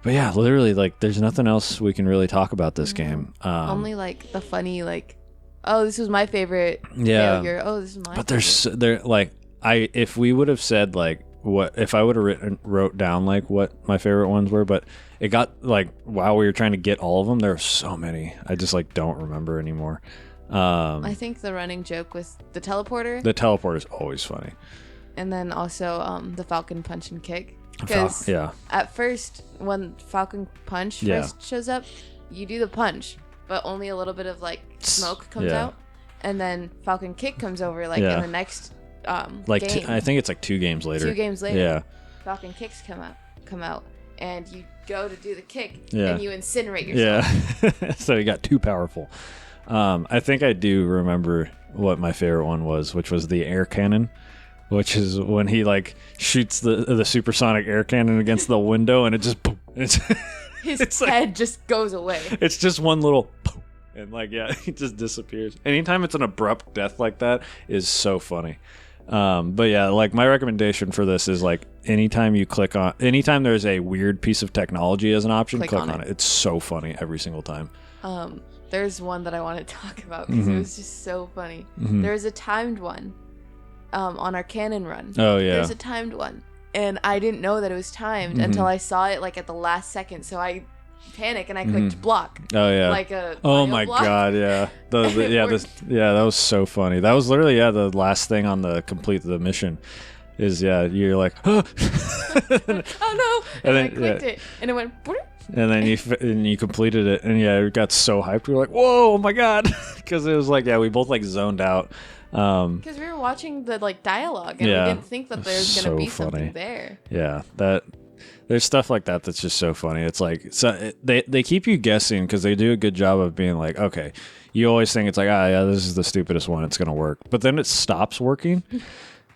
But yeah, literally there's nothing else we can really talk about this game. Only the funny oh, this was my favorite failure. Oh, this is my. But if we would have said if I would have wrote down what my favorite ones were, but it got while we were trying to get all of them, there were so many. I just don't remember anymore. I think the running joke with the teleporter. The teleporter is always funny. And then also the Falcon Punch and Kick. Because at first, when Falcon Punch first shows up, you do the punch, but only a little bit of smoke comes out, and then Falcon Kick comes over in the next game. I think it's 2 games later. 2 games later, yeah. Falcon Kicks come out, and you go to do the kick, and you incinerate yourself. Yeah, so you got too powerful. I think I do remember what my favorite one was, which was the air cannon. Which is when he shoots the supersonic air cannon against the window, and it just boom. His head just goes away. It's just one little boom, and he just disappears. Anytime it's an abrupt death like that is so funny. But yeah, my recommendation for this is anytime there's a weird piece of technology as an option, click on it. It's so funny every single time. There's one that I want to talk about because it was just so funny. There's a timed one. On our cannon run. Oh yeah. There's a timed one, and I didn't know that it was timed until I saw it at the last second. So I panicked and I clicked block. Oh yeah. Oh my block. God, yeah. That was so funny. That was literally the last thing on the complete the mission. Is you're like, oh, oh no, and then I clicked it, and it went. and then you completed it, and yeah, it got so hyped. We were like, "Whoa, oh my god!" Because it was like, yeah, we both like zoned out. Because we were watching the like dialogue, and we didn't think that there's gonna be something there. Yeah, there's stuff like that that's just so funny. It's like they keep you guessing because they do a good job of being like, okay, you always think it's like, yeah, this is the stupidest one, it's gonna work, but then it stops working.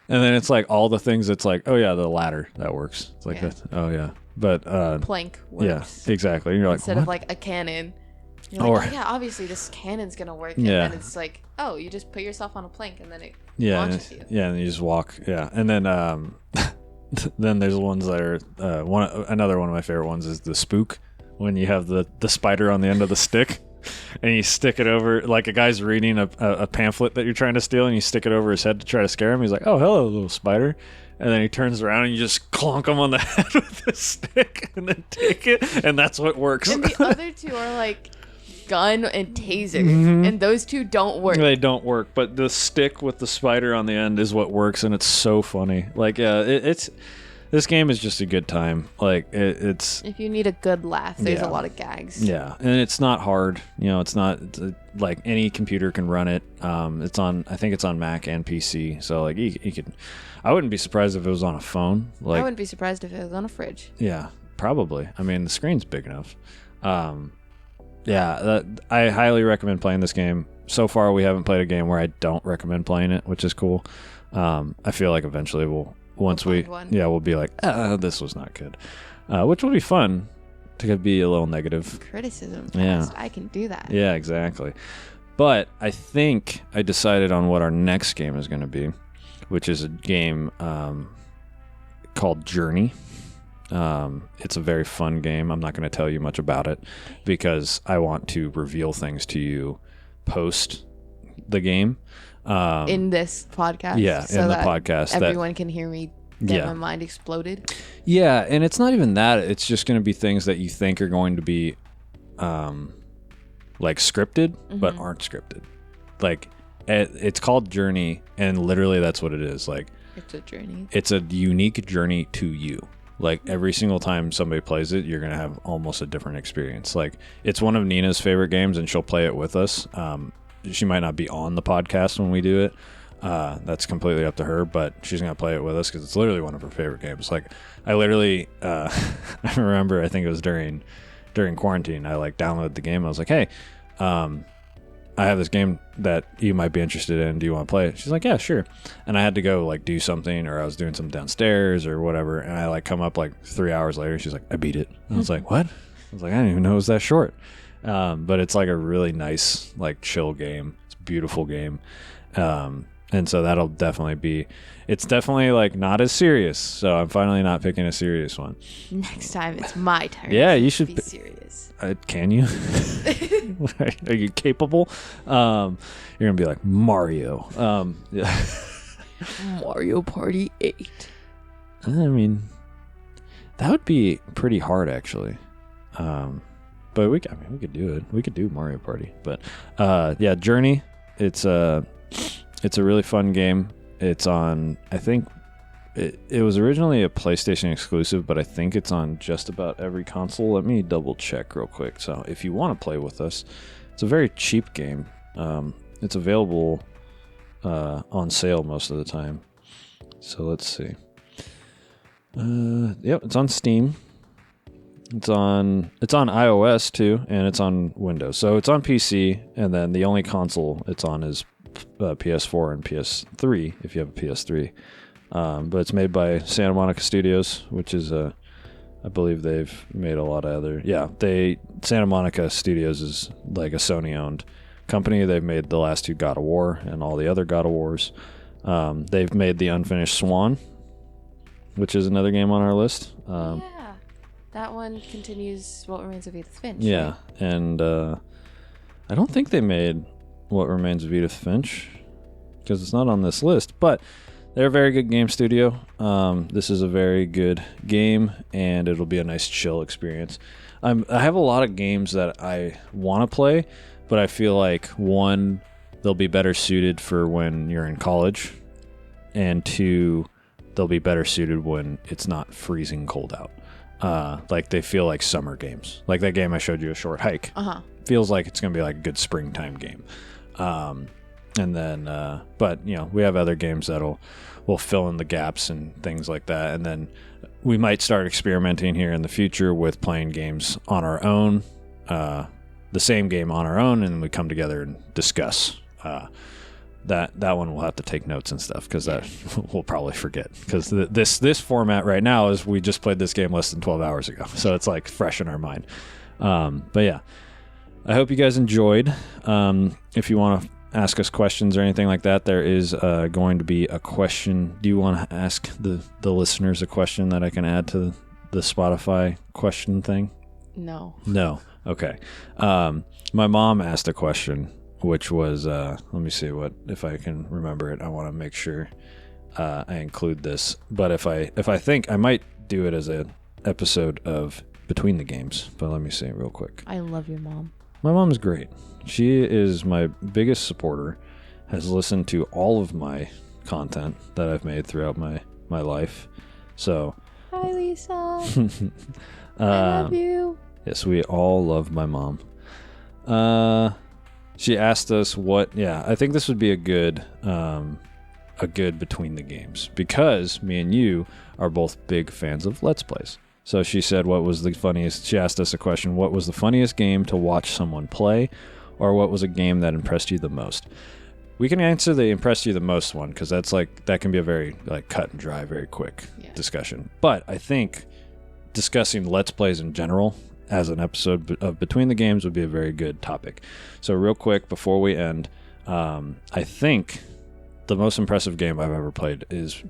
And then it's like all the things. It's like, oh yeah, the ladder that works. It's like that. Oh yeah, but plank works. Yeah, exactly. And you're like, instead of like a cannon, you're like, oh yeah, obviously this cannon's gonna work. And then it's like, oh, you just put yourself on a plank and then it launches you. Yeah, and you just walk. Yeah, and then then there's ones that are another one of my favorite ones is the spook, when you have the spider on the end of the stick. And you stick it over, like a guy's reading a pamphlet that you're trying to steal, and you stick it over his head to try to scare him. He's like, oh, hello, little spider. And then he turns around and you just clonk him on the head with the stick and then take it. And that's what works. And the other two are like gun and taser. And those two don't work. They don't work. But the stick with the spider on the end is what works. And it's so funny. Like, this game is just a good time. Like it's. If you need a good laugh, there's a lot of gags. Yeah, and it's not hard. It's not like any computer can run it. It's on. I think it's on Mac and PC. So like you could. I wouldn't be surprised if it was on a phone. Like I wouldn't be surprised if it was on a fridge. Yeah, probably. I mean, the screen's big enough. I highly recommend playing this game. So far, we haven't played a game where I don't recommend playing it, which is cool. I feel like eventually we'll be like, this was not good, which will be fun to be a little negative criticism. Yeah, I can do that. Yeah, exactly. But I think I decided on what our next game is going to be, which is a game called Journey. It's a very fun game. I'm not going to tell you much about it because I want to reveal things to you post the game. In this podcast, in the podcast, everyone can hear me get my mind exploded. Yeah, and it's not even that. It's just going to be things that you think are going to be, like scripted, but aren't scripted. Like it's called Journey, and literally that's what it is. Like it's a journey. It's a unique journey to you. Like every single time somebody plays it, you're going to have almost a different experience. Like it's one of Nina's favorite games, and she'll play it with us. She might not be on the podcast when we do it. That's completely up to her, but she's going to play it with us because it's literally one of her favorite games. Like I literally, I remember, I think it was during quarantine, I like downloaded the game. I was like, hey, I have this game that you might be interested in. Do you want to play it? She's like, yeah, sure. And I had to go like do something, or I was doing something downstairs or whatever. And I like come up like 3 hours later. She's like, I beat it. I was like, what? I was like, I didn't even know it was that short. But it's like a really nice, like chill game. It's a beautiful game. And so that'll definitely be, it's definitely like not as serious. So I'm finally not picking a serious one. Next time it's my turn. Yeah, you should be serious. Can you? Are you capable? You're going to be like Mario. Yeah. Mario Party 8. I mean, that would be pretty hard actually. But we could do it. We could do Mario Party. But yeah, Journey. It's a really fun game. It's on, I think it was originally a PlayStation exclusive, but I think it's on just about every console. Let me double check real quick. So if you want to play with us, it's a very cheap game. It's available on sale most of the time. So let's see. Yep, it's on Steam. It's on iOS too, and it's on Windows. So it's on PC, and then the only console it's on is PS4 and PS3 if you have a PS3. But it's made by Santa Monica Studios, which is I believe they've made a lot of other. Yeah, Santa Monica Studios is like a Sony-owned company. They've made the last two God of War and all the other God of Wars. They've made the Unfinished Swan, which is another game on our list. Yeah, that one continues What Remains of Edith Finch. Yeah, right? And I don't think they made What Remains of Edith Finch because it's not on this list, but they're a very good game studio. This is a very good game, and it'll be a nice chill experience. I have a lot of games that I want to play, but I feel like, one, they'll be better suited for when you're in college, and two, they'll be better suited when it's not freezing cold out. like they feel like summer games. Like that game I showed you, A Short Hike. Feels like it's going to be like a good springtime game. And then, but you know, we have other games that'll fill in the gaps and things like that. And then we might start experimenting here in the future with playing games on our own, the same game on our own, and we come together and discuss. That one we'll have to take notes and stuff because that we'll probably forget because this format right now is we just played this game less than 12 hours ago, so it's like fresh in our mind. But yeah, I hope you guys enjoyed. If you want to ask us questions or anything like that, there is going to be a question. Do you want to ask the listeners a question that I can add to the Spotify question thing? No. Okay. My mom asked a question, which was, let me see if I can remember it. I want to make sure I include this. But if I think I might do it as an episode of Between the Games. But let me see real quick. I love your mom. My mom's great. She is my biggest supporter, has listened to all of my content that I've made throughout my life. So, hi, Lisa. I love you. Yes, we all love my mom. She asked us I think this would be a good Between the Games because me and you are both big fans of Let's Plays. So she said, she asked us a question, what was the funniest game to watch someone play, or what was a game that impressed you the most? We can answer the impressed you the most one because that can be a very cut and dry, very quick discussion. But I think discussing Let's Plays in general as an episode of Between the Games would be a very good topic. So real quick before we end, I think the most impressive game I've ever played is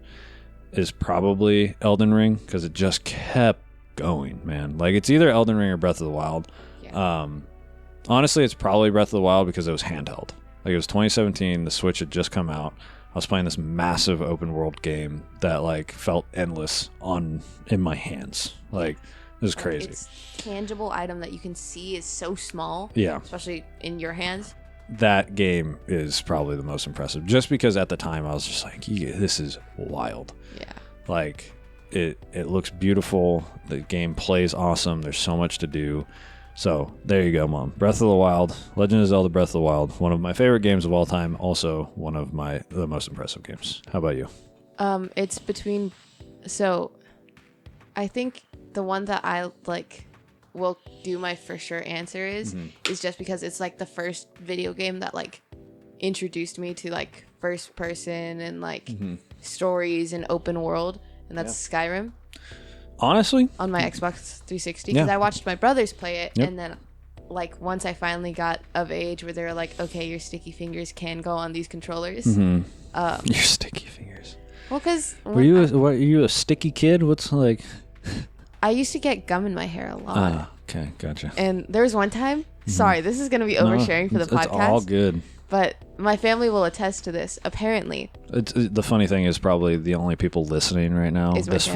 probably Elden Ring because it just kept going, man. Like it's either Elden Ring or Breath of the Wild. Yeah. Honestly, it's probably Breath of the Wild because it was handheld. Like it was 2017, the Switch had just come out. I was playing this massive open world game that felt endless in my hands. Like it was crazy. It's tangible item that you can see is so small. Yeah. Especially in your hands. That game is probably the most impressive just because at the time I was just like, this is wild. Yeah. Like it looks beautiful. The game plays awesome. There's so much to do. So there you go, Mom. Breath of the Wild, Legend of Zelda Breath of the Wild, one of my favorite games of all time. Also one of the most impressive games. How about you? It's between, so I think the one that I will do my for sure answer is just because it's the first video game that introduced me to first person and stories and open world, and that's Skyrim. Honestly, on my Xbox 360 because I watched my brothers play it, and then once I finally got of age where they were okay, your sticky fingers can go on these controllers. Your sticky fingers. Well, because were you a sticky kid? What's I used to get gum in my hair a lot. Okay, gotcha. And there was one time. Sorry, this is gonna be oversharing for the podcast. It's all good. But my family will attest to this. Apparently, the funny thing is probably the only people listening right now this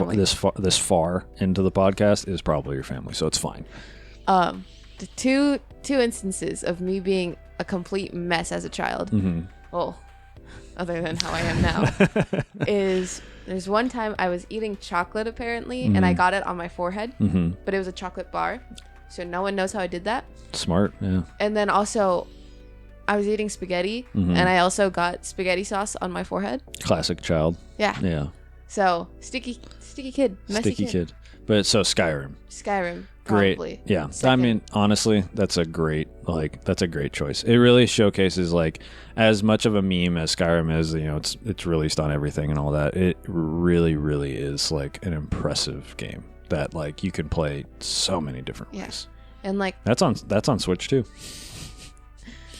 far into the podcast is probably your family, so it's fine. The two instances of me being a complete mess as a child. Well, other than how I am now, is there's one time I was eating chocolate apparently, and I got it on my forehead, but it was a chocolate bar, so no one knows how I did that. Smart, yeah. And then also, I was eating spaghetti, and I also got spaghetti sauce on my forehead. Classic child. Yeah. Yeah. So sticky kid, messy kid. But so Skyrim. Probably. Great. Yeah. Second. I mean, honestly, that's a great choice. It really showcases as much of a meme as Skyrim is, it's released on everything and all that. It really, really is an impressive game that you can play so many different ways. And that's on Switch too.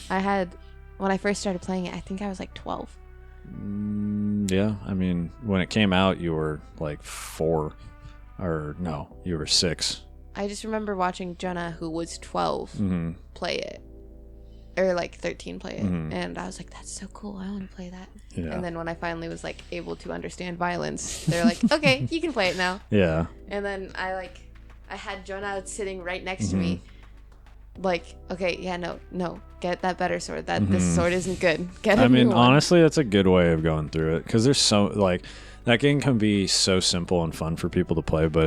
When I first started playing it, I think I was 12. Yeah. I mean, when it came out, you were 4 or no, you were 6. I just remember watching Jenna, who was 12, play it. Or 13 play it. And I was like, that's so cool. I want to play that. Yeah. And then when I finally was able to understand violence, they're like, okay, you can play it now. Yeah. And then I had Jonah sitting right next to me. Okay, yeah, no, get that better sword. This sword isn't good. Get a new one. Honestly, that's a good way of going through it because there's so that game can be so simple and fun for people to play, but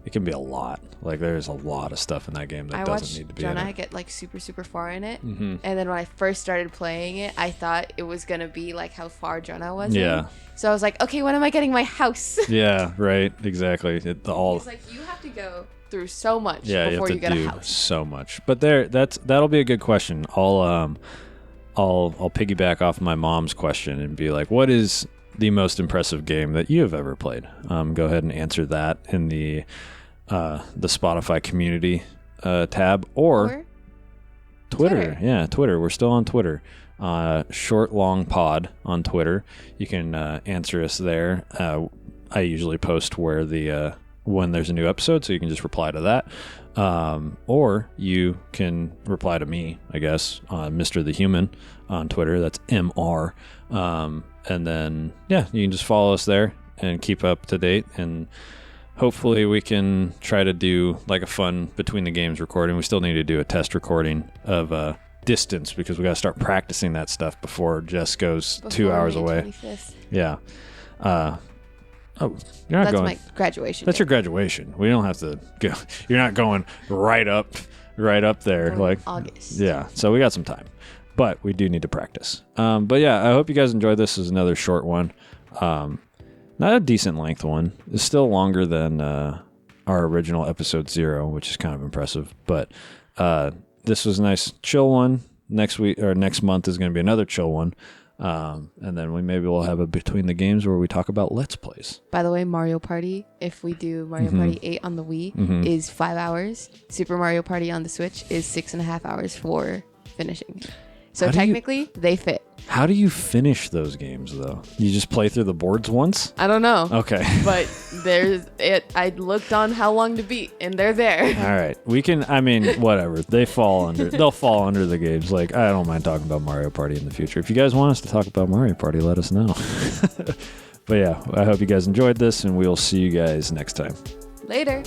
it can be a lot. Like there's a lot of stuff in that game that doesn't need to be in it. I get like super far in it, and then when I first started playing it, I thought it was gonna be like how far Jonah was. Yeah. So I was like, okay, when am I getting my house? Yeah, right, exaczly. It's like you have to go through so much before you get a house. So much. But that'll be a good question. I'll piggyback off my mom's question and be like, what is the most impressive game that you have ever played? Go ahead and answer that in the Spotify community tab or Twitter. Yeah, Twitter. We're still on Twitter. Short Long Pod on Twitter. You can answer us there. I usually post where when there's a new episode, so you can just reply to that. Or you can reply to me, I guess, on Mr. the Human on Twitter. That's MR. And then, yeah, you can just follow us there and keep up to date. And hopefully we can try to do like a fun between the games recording. We still need to do a test recording of distance because we got to start practicing that stuff before Jess goes 2 hours away. 25th. Yeah. Oh, you're not going. That's my graduation. That's your graduation. We don't have to go. You're not going right up there. Like August. Yeah. So we got some time, but we do need to practice. But yeah, I hope you guys enjoyed this. This is another short one. Not a decent length one. It's still longer than our original episode 0, which is kind of impressive. But this was a nice chill one. Next week or next month is going to be another chill one. And then we'll have a between the games where we talk about Let's Plays. By the way, Mario Party, if we do Mario Party 8 on the Wii, is 5 hours. Super Mario Party on the Switch is 6.5 hours for finishing. So technically, they fit. How do you finish those games, though? You just play through the boards once? I don't know. Okay. But I looked on how long to beat, and they're there. All right. Whatever. They'll fall under the games. Like, I don't mind talking about Mario Party in the future. If you guys want us to talk about Mario Party, let us know. But yeah, I hope you guys enjoyed this, and we'll see you guys next time. Later.